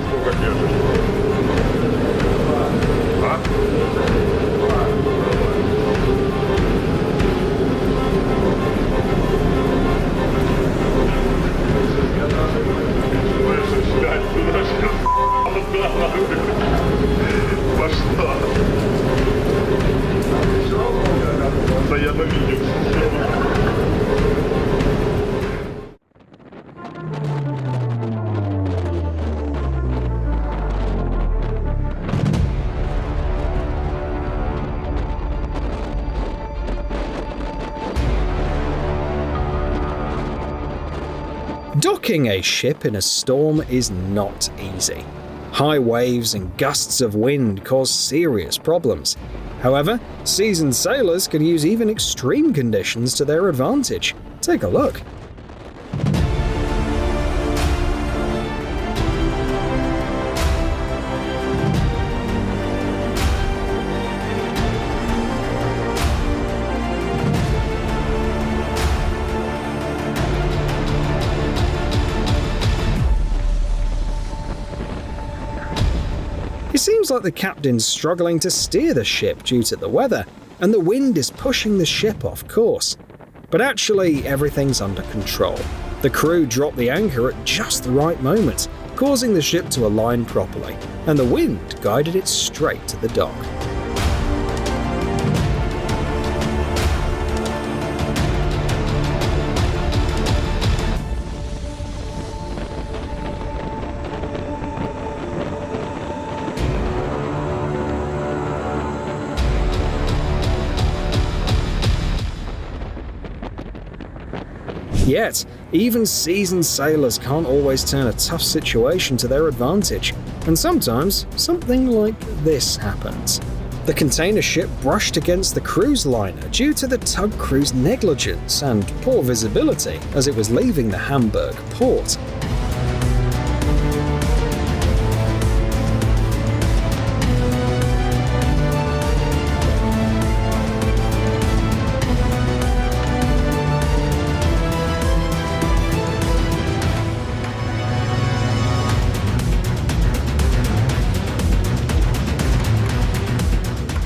Speaker 1: Docking a ship in a storm is not easy. High waves and gusts of wind cause serious problems. However, seasoned sailors can use even extreme conditions to their advantage. Take a look. It seems like the captain's struggling to steer the ship due to the weather, and the wind is pushing the ship off course. But actually, everything's under control. The crew dropped the anchor at just the right moment, causing the ship to align properly, and the wind guided it straight to the dock. Yet, even seasoned sailors can't always turn a tough situation to their advantage, and sometimes something like this happens. The container ship brushed against the cruise liner due to the tug crew's negligence and poor visibility as it was leaving the Hamburg port.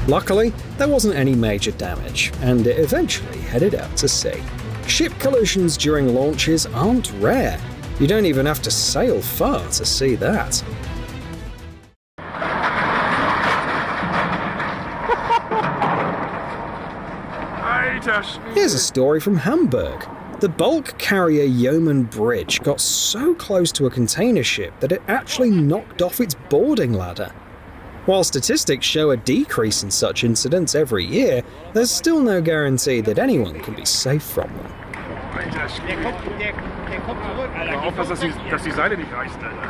Speaker 1: Luckily, there wasn't any major damage, and it eventually headed out to sea. Ship collisions during launches aren't rare. You don't even have to sail far to see that. Here's a story from Hamburg. The bulk carrier Yeoman Bridge got so close to a container ship that it actually knocked off its boarding ladder. While statistics show a decrease in such incidents every year, there's still no guarantee that anyone can be safe from them.
Speaker 14: Alter Schwede. Der kommt zurück. Alter, aufpassen, dass die Seile nicht reißen, Alter.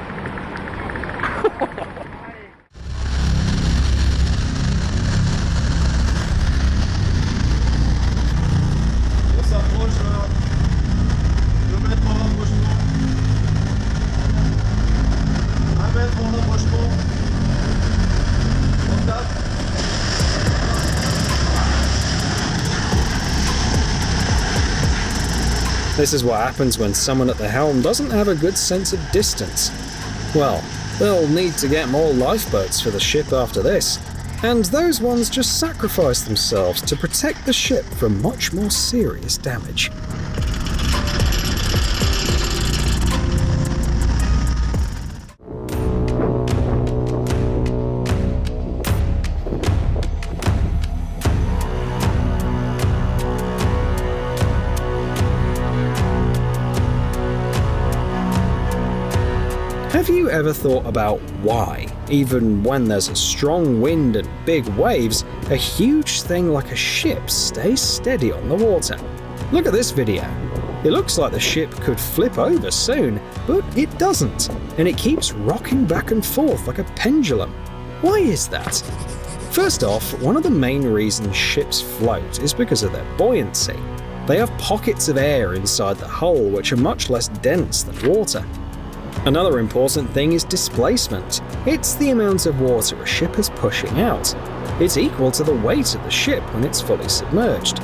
Speaker 1: This is what happens when someone at the helm doesn't have a good sense of distance. Well, they'll need to get more lifeboats for the ship after this, and those ones just sacrifice themselves to protect the ship from much more serious damage. Have you ever thought about why, even when there's a strong wind and big waves, a huge thing like a ship stays steady on the water? Look at this video. It looks like the ship could flip over soon, but it doesn't, and it keeps rocking back and forth like a pendulum. Why is that? First off, one of the main reasons ships float is because of their buoyancy. They have pockets of air inside the hull which are much less dense than water. Another important thing is displacement. It's the amount of water a ship is pushing out. It's equal to the weight of the ship when it's fully submerged.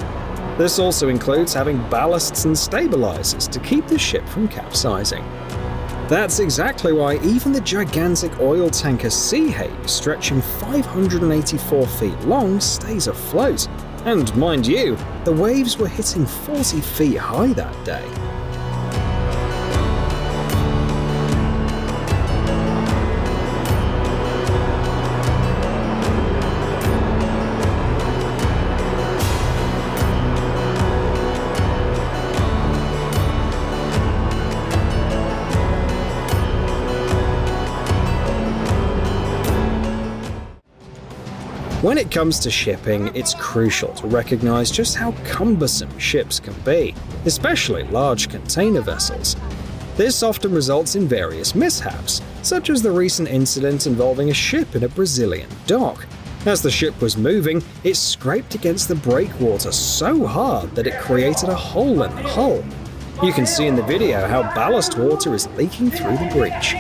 Speaker 1: This also includes having ballasts and stabilizers to keep the ship from capsizing. That's exactly why even the gigantic oil tanker Sea Haze, stretching 584 feet long, stays afloat. And mind you, the waves were hitting 40 feet high that day. When it comes to shipping, it's crucial to recognize just how cumbersome ships can be, especially large container vessels. This often results in various mishaps, such as the recent incident involving a ship in a Brazilian dock. As the ship was moving, it scraped against the breakwater so hard that it created a hole in the hull. You can see in the video how ballast water is leaking through the breach.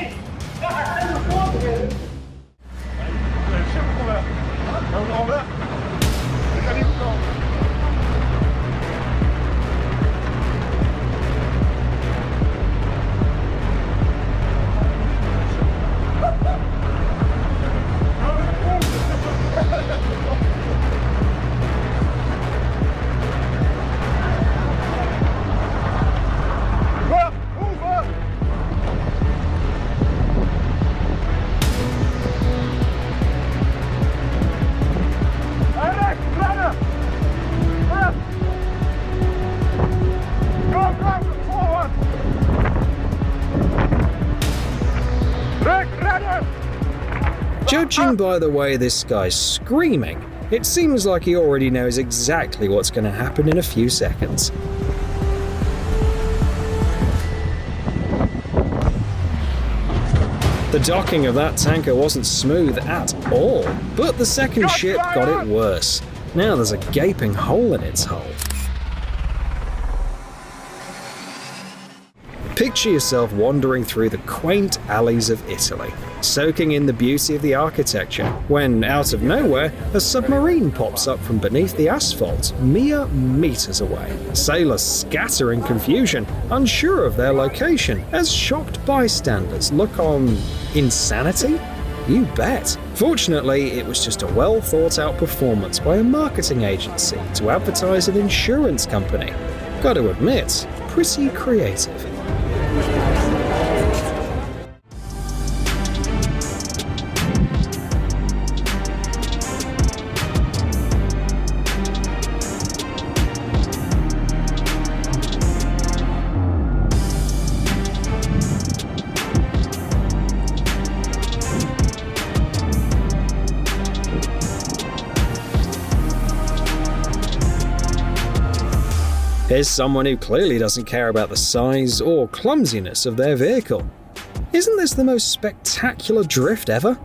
Speaker 1: Judging by the way this guy's screaming, it seems like he already knows exactly what's going to happen in a few seconds. The docking of that tanker wasn't smooth at all, but the second ship got it worse. Now there's a gaping hole in its hull. Picture yourself wandering through the quaint alleys of Italy, soaking in the beauty of the architecture, when, out of nowhere, a submarine pops up from beneath the asphalt, mere meters away. Sailors scatter in confusion, unsure of their location, as shocked bystanders look on insanity? You bet. Fortunately, it was just a well-thought-out performance by a marketing agency to advertise an insurance company. Got to admit, pretty creative. Here's someone who clearly doesn't care about the size or clumsiness of their vehicle. Isn't this the most spectacular drift ever?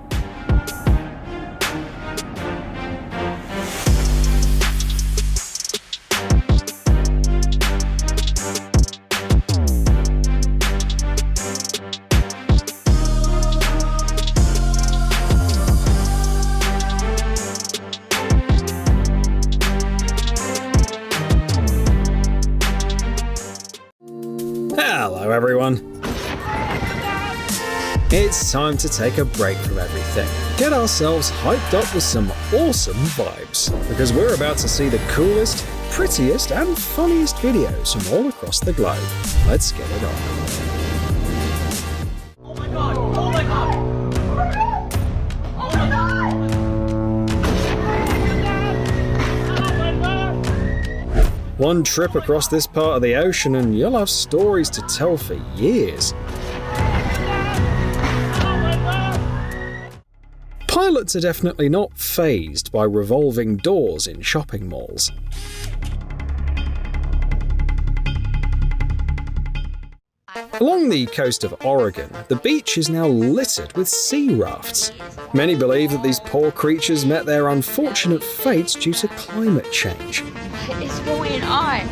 Speaker 1: Hello everyone. It's time to take a break from everything, get ourselves hyped up with some awesome vibes, because we're about to see the coolest, prettiest and funniest videos from all across the globe. Let's get it on.
Speaker 13: Oh my god! Oh my god! Oh my god!
Speaker 1: One trip across this part of the ocean and you'll have stories to tell for years. Pilots are definitely not fazed by revolving doors in shopping malls. Along the coast of Oregon, the beach is now littered with sea rafts. Many believe that these poor creatures met their unfortunate fates due to climate change.
Speaker 9: What is going on?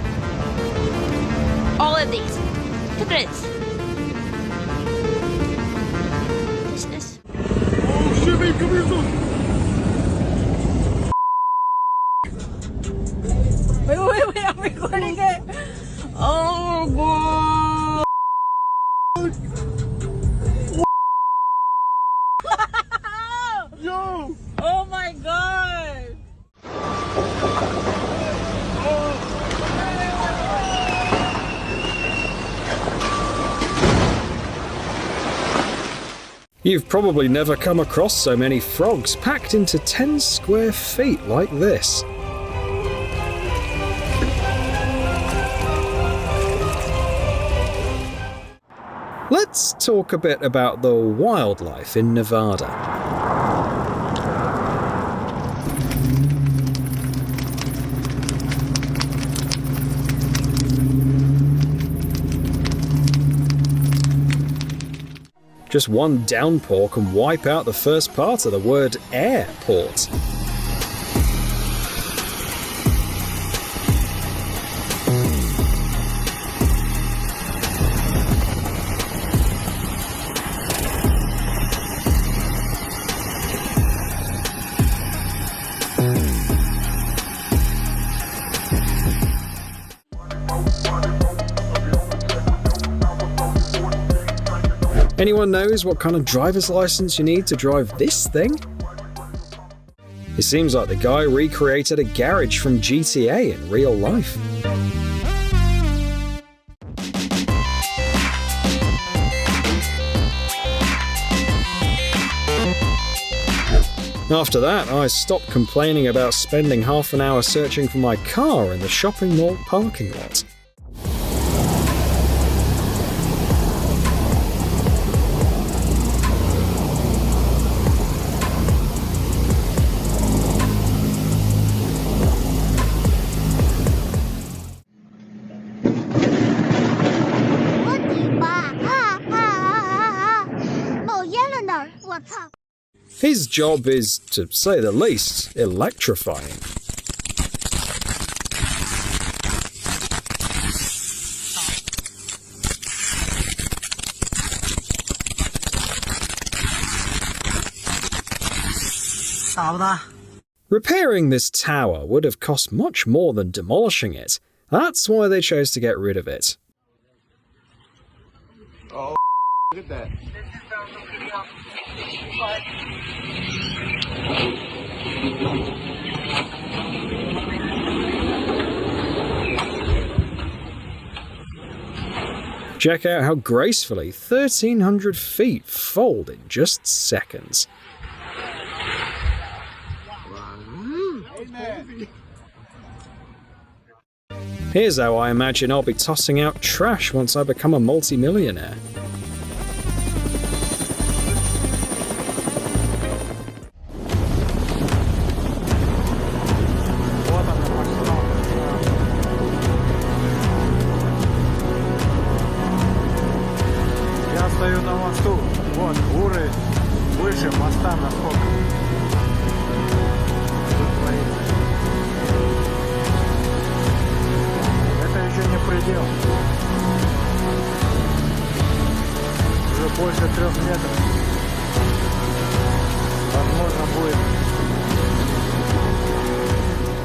Speaker 9: All of these. Look at this. What's this?
Speaker 14: Oh shit, babe, come here soon.
Speaker 9: Wait, I'm recording it. Oh, boy.
Speaker 14: Yo!
Speaker 9: Oh my god.
Speaker 1: You've probably never come across so many frogs packed into 10 square feet like this. Let's talk a bit about the wildlife in Nevada. Just one downpour can wipe out the first part of the word airport. Anyone knows what kind of driver's license you need to drive this thing? It seems like the guy recreated a garage from GTA in real life. After that, I stopped complaining about spending half an hour searching for my car in the shopping mall parking lot. His job is, to say the least, electrifying. Repairing this tower would have cost much more than demolishing it. That's why they chose to get rid of it.
Speaker 14: Oh, look at that.
Speaker 1: Check out how gracefully 1,300 feet fold in just seconds. Here's how I imagine I'll be tossing out trash once I become a multi-millionaire.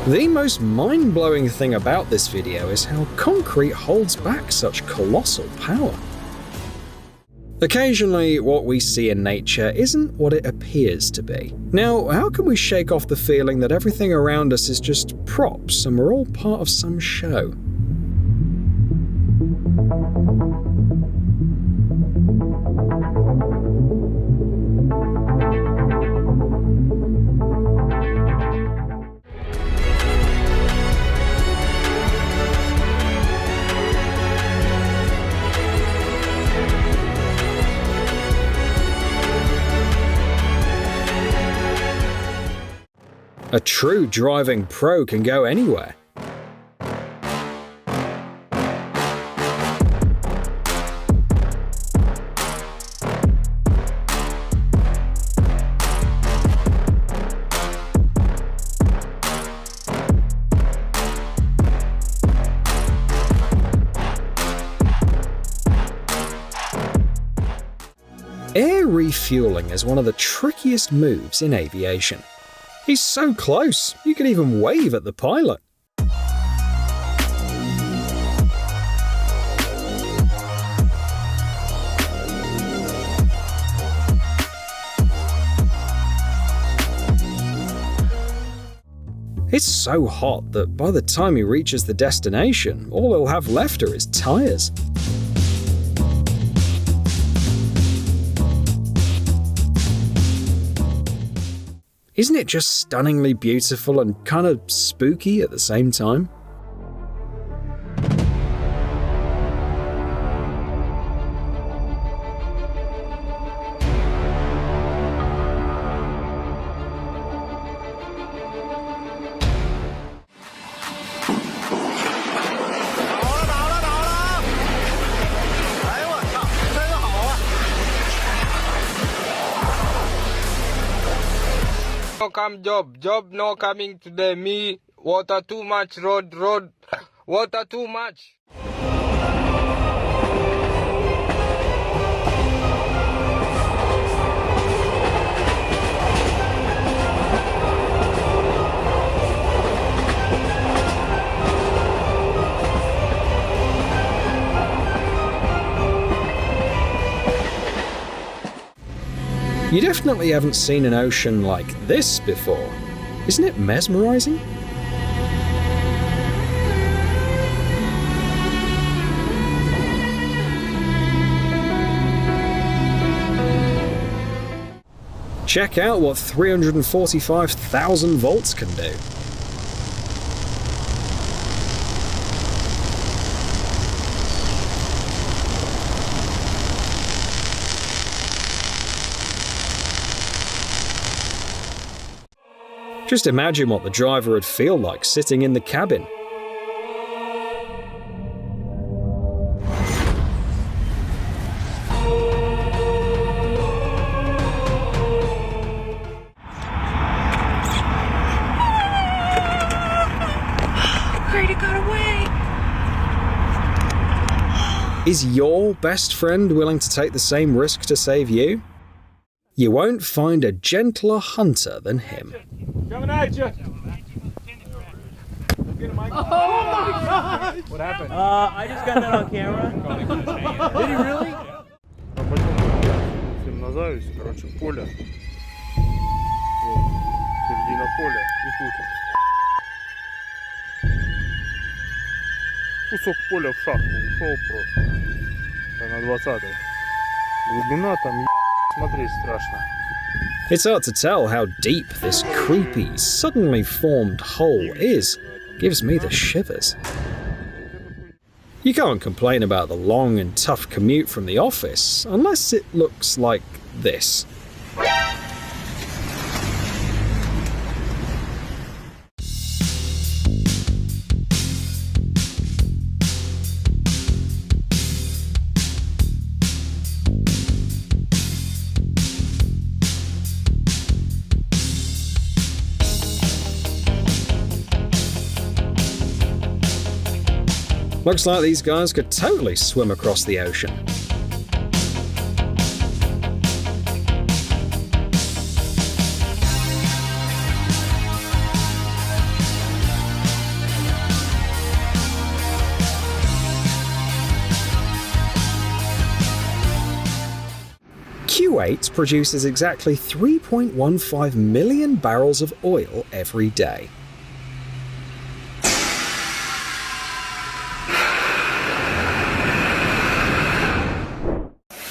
Speaker 1: The most mind-blowing thing about this video is how concrete holds back such colossal power. Occasionally, what we see in nature isn't what it appears to be. Now, how can we shake off the feeling that everything around us is just props and we're all part of some show? A true driving pro can go anywhere. Air refueling is one of the trickiest moves in aviation. He's so close, you could even wave at the pilot. It's so hot that by the time he reaches the destination, all he'll have left are his tires. Isn't it just stunningly beautiful and kind of spooky at the same time?
Speaker 15: No come job no coming today. Me water too much, road water too much.
Speaker 1: You definitely haven't seen an ocean like this before. Isn't it mesmerizing? Check out what 345,000 volts can do. Just imagine what the driver would feel like sitting in the cabin.
Speaker 9: Great, it got away!
Speaker 1: Is your best friend willing to take the same risk to save you? You won't find a gentler hunter than him.
Speaker 14: Coming at you!
Speaker 3: Oh my God!
Speaker 14: What happened?
Speaker 12: I just got that on camera. Did he really?
Speaker 14: Темнозавис, короче, поле. Вот, середина поля и тут. Кусок поля в шахту ушел просто. На 20-й. Глубина там, смотреть страшно.
Speaker 1: It's hard to tell how deep this creepy, suddenly formed hole is. Gives me the shivers. You can't complain about the long and tough commute from the office unless it looks like this. Looks like these guys could totally swim across the ocean. Kuwait produces exactly 3.15 million barrels of oil every day.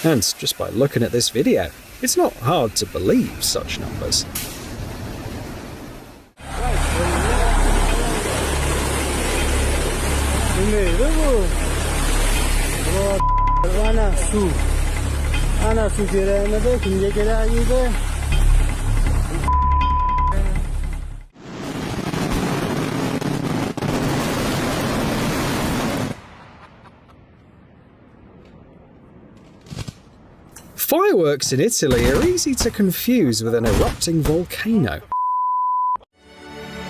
Speaker 1: And just by looking at this video, it's not hard to believe such numbers. Fireworks in Italy are easy to confuse with an erupting volcano.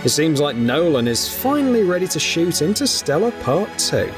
Speaker 1: It seems like Nolan is finally ready to shoot Interstellar Part 2.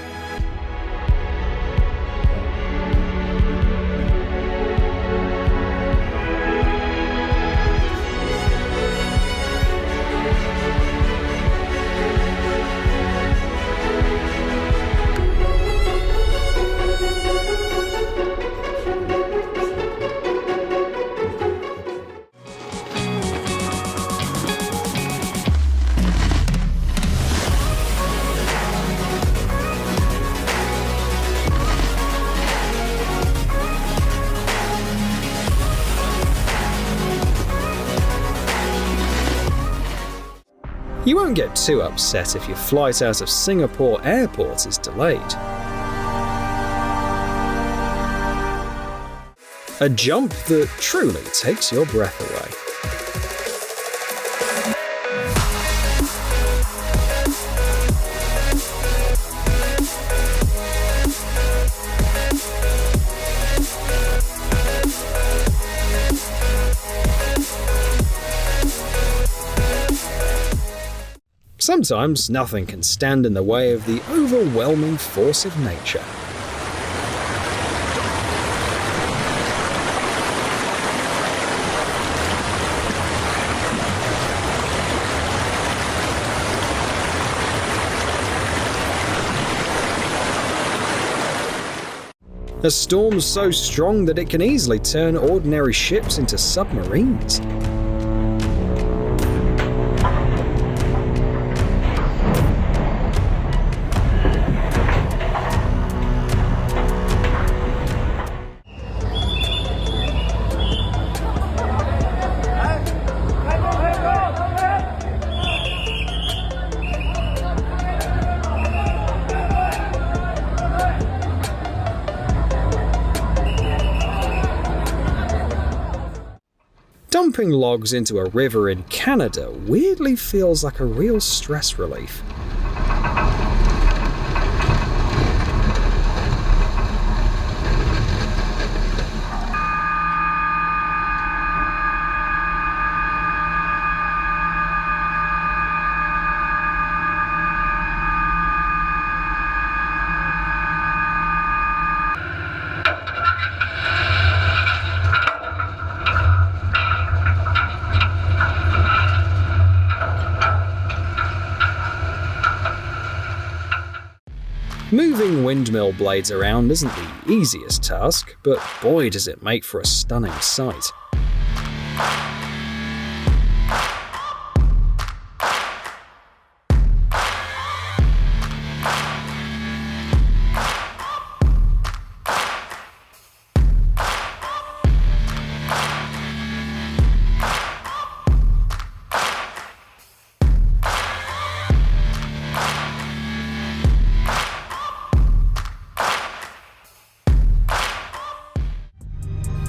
Speaker 1: You won't get too upset if your flight out of Singapore airport is delayed. A jump that truly takes your breath away. Sometimes nothing can stand in the way of the overwhelming force of nature. A storm so strong that it can easily turn ordinary ships into submarines. Dumping logs into a river in Canada weirdly feels like a real stress relief. Moving windmill blades around isn't the easiest task, but boy does it make for a stunning sight.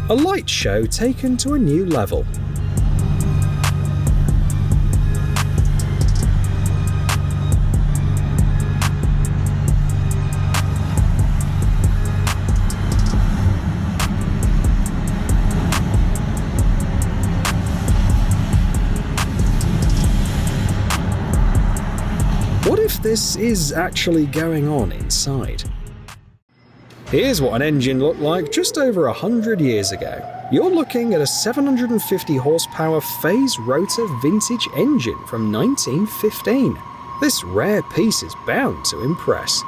Speaker 1: A light show taken to a new level. What if this is actually going on inside? Here's what an engine looked like just over 100 years ago. You're looking at a 750 horsepower phase rotor vintage engine from 1915. This rare piece is bound to impress.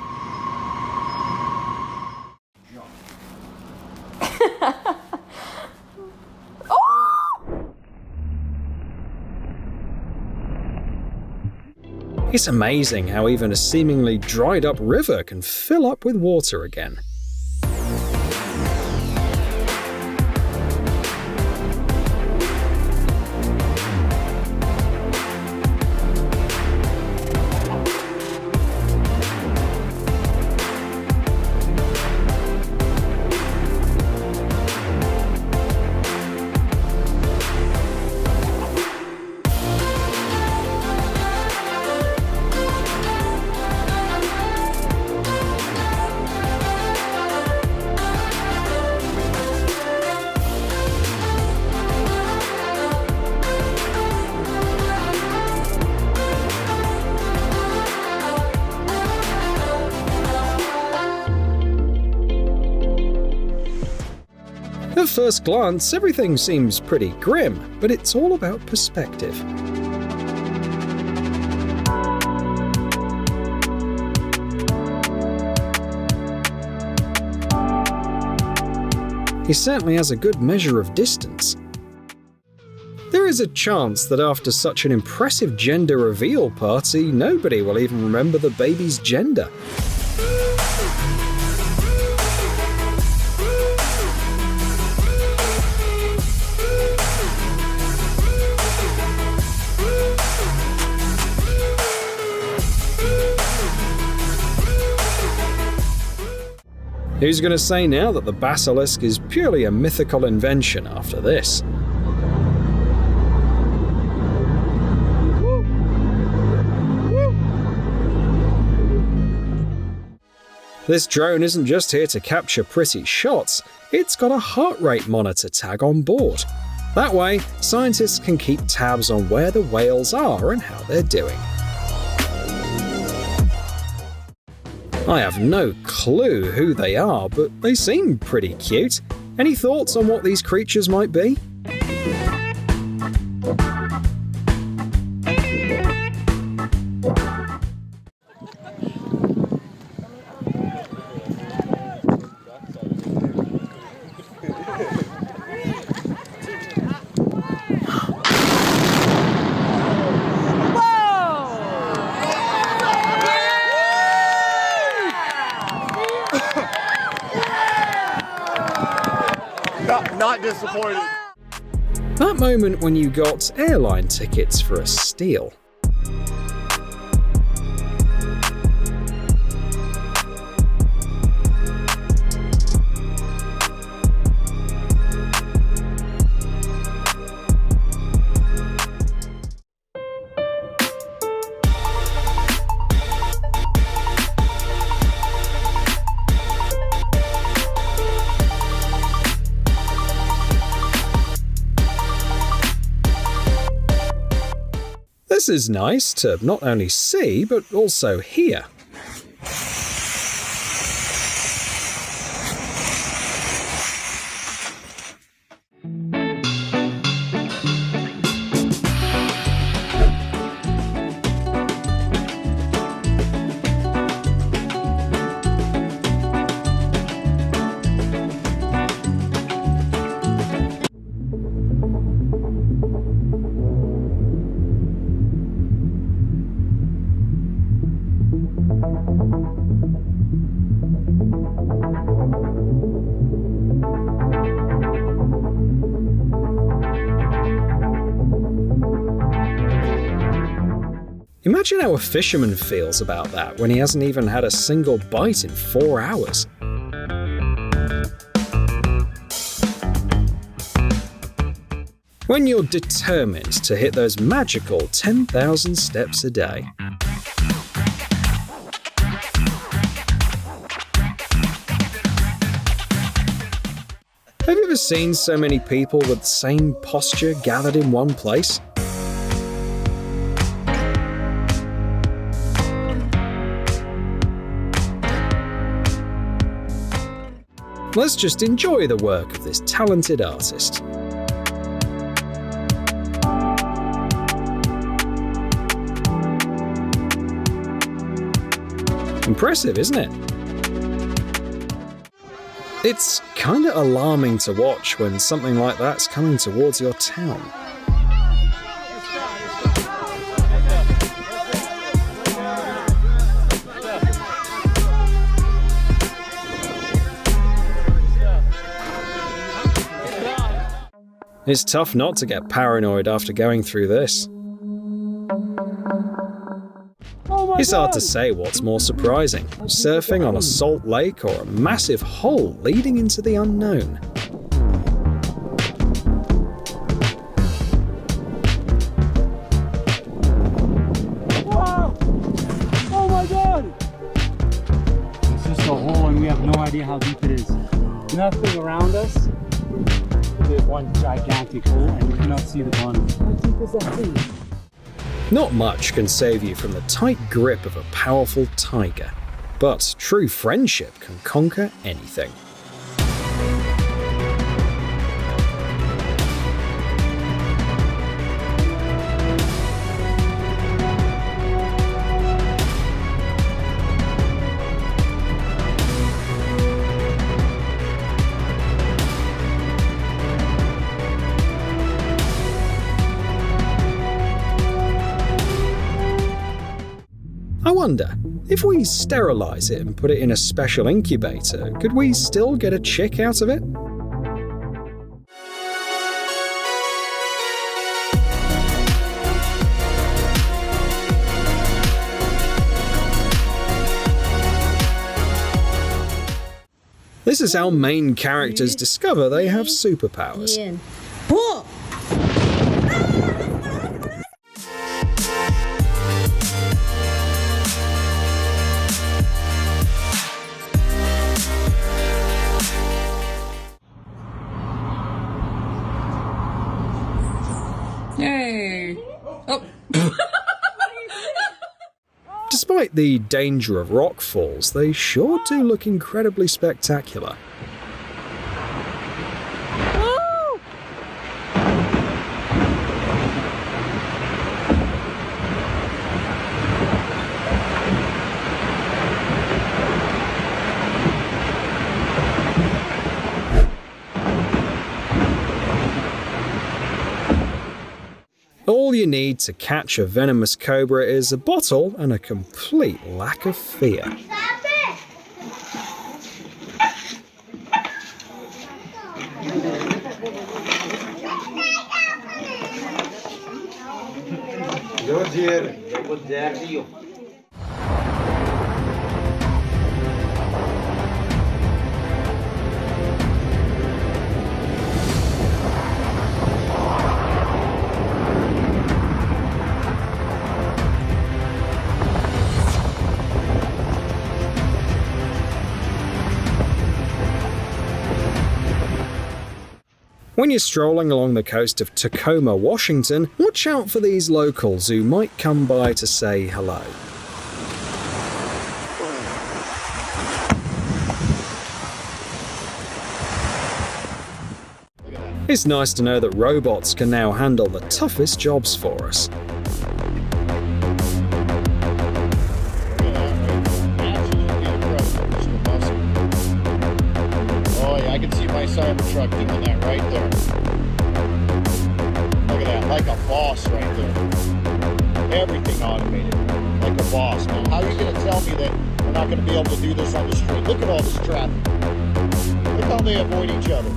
Speaker 1: It's amazing how even a seemingly dried up river can fill up with water again. At first glance, everything seems pretty grim, but it's all about perspective. He certainly has a good measure of distance. There is a chance that after such an impressive gender reveal party, nobody will even remember the baby's gender. Who's going to say now that the basilisk is purely a mythical invention after this? This drone isn't just here to capture pretty shots, it's got a heart rate monitor tag on board. That way, scientists can keep tabs on where the whales are and how they're doing. I have no clue who they are, but they seem pretty cute. Any thoughts on what these creatures might be?
Speaker 6: Not disappointed.
Speaker 1: That moment when you got airline tickets for a steal. This is nice to not only see, but also hear. Imagine how a fisherman feels about that when he hasn't even had a single bite in 4 hours. When you're determined to hit those magical 10,000 steps a day. Have you ever seen so many people with the same posture gathered in one place? Let's just enjoy the work of this talented artist. Impressive, isn't it? It's kinda alarming to watch when something like that's coming towards your town. It's tough not to get paranoid after going through this. It's hard to say what's more surprising, surfing on a salt lake or a massive hole leading into the unknown.
Speaker 3: Wow! Oh my god! It's just a hole and we have no idea how deep it is. Nothing around us. There's one gigantic hole and you cannot see the bottom. How deep is that thing?
Speaker 1: Not much can save you from the tight grip of a powerful tiger, but true friendship can conquer anything. I wonder, if we sterilize it and put it in a special incubator, could we still get a chick out of it? This is how main characters discover they have superpowers.
Speaker 9: Yay! Oh.
Speaker 1: Despite the danger of rock falls, they sure do look incredibly spectacular. All you need to catch a venomous cobra is a bottle and a complete lack of fear. When you're strolling along the coast of Tacoma, Washington, watch out for these locals who might come by to say hello. It's nice to know that robots can now handle the toughest jobs for us.
Speaker 10: I can see my Cybertruck doing that right there. Look at that, like a boss right there. Everything automated, like a boss. Now, how are you going to tell me that we're not going to be able to do this on the street? Look at all this traffic. Look how they avoid each other.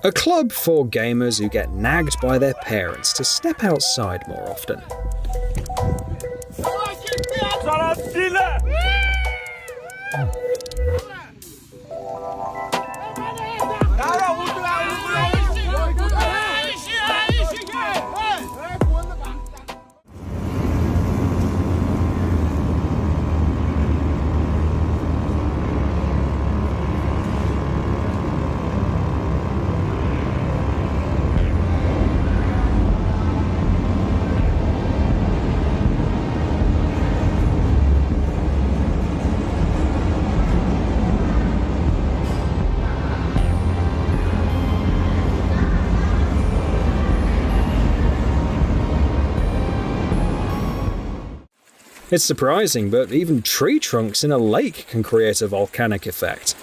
Speaker 1: A club for gamers who get nagged by their parents to step outside more often. It's surprising, but even tree trunks in a lake can create a volcanic effect.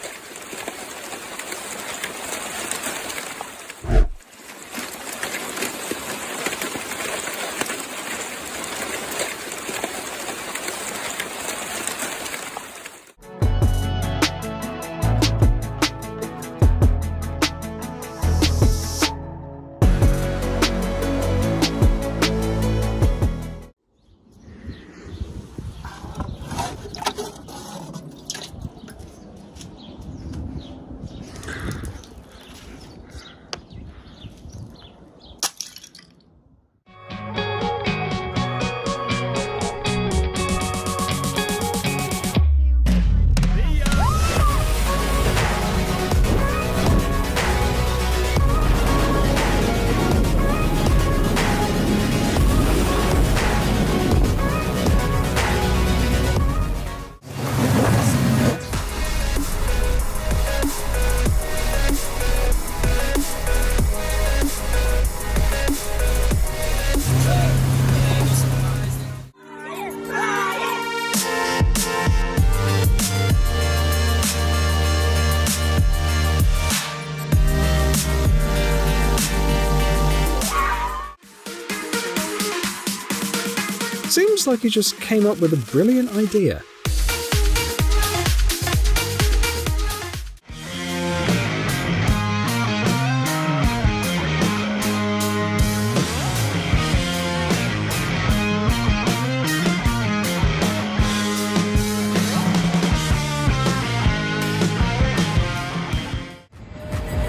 Speaker 1: Seems like he just came up with a brilliant idea.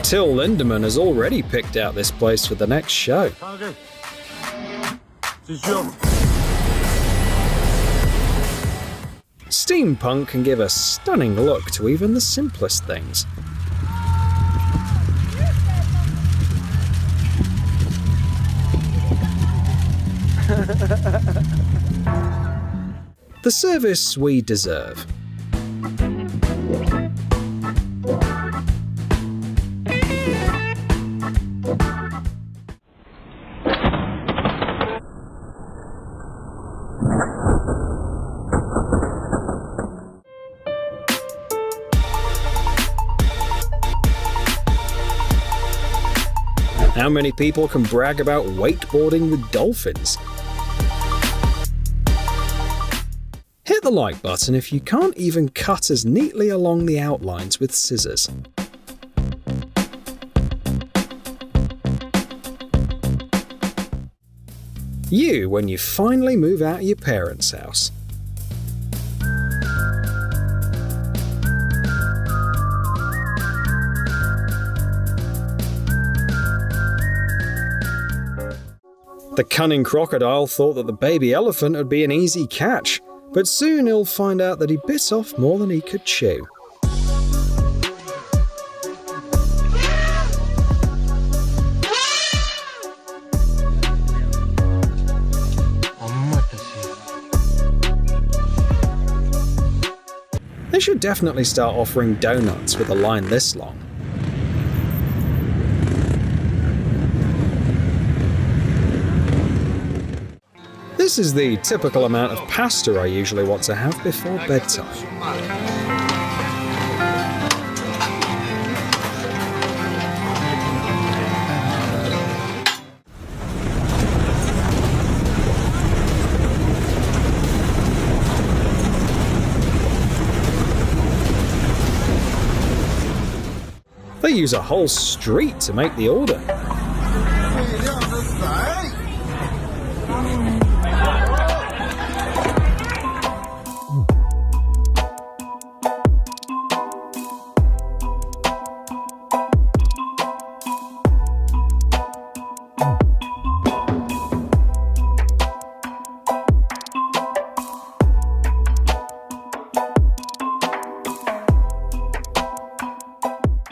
Speaker 1: Till Lindemann has already picked out this place for the next show. Steampunk can give a stunning look to even the simplest things. The service we deserve. How many people can brag about wakeboarding with dolphins? Hit the like button if you can't even cut as neatly along the outlines with scissors. You when you finally move out of your parents' house. The cunning crocodile thought that the baby elephant would be an easy catch, but soon he'll find out that he bit off more than he could chew. They should definitely start offering donuts with a line this long. This is the typical amount of pasta I usually want to have before bedtime. They use a whole street to make the order.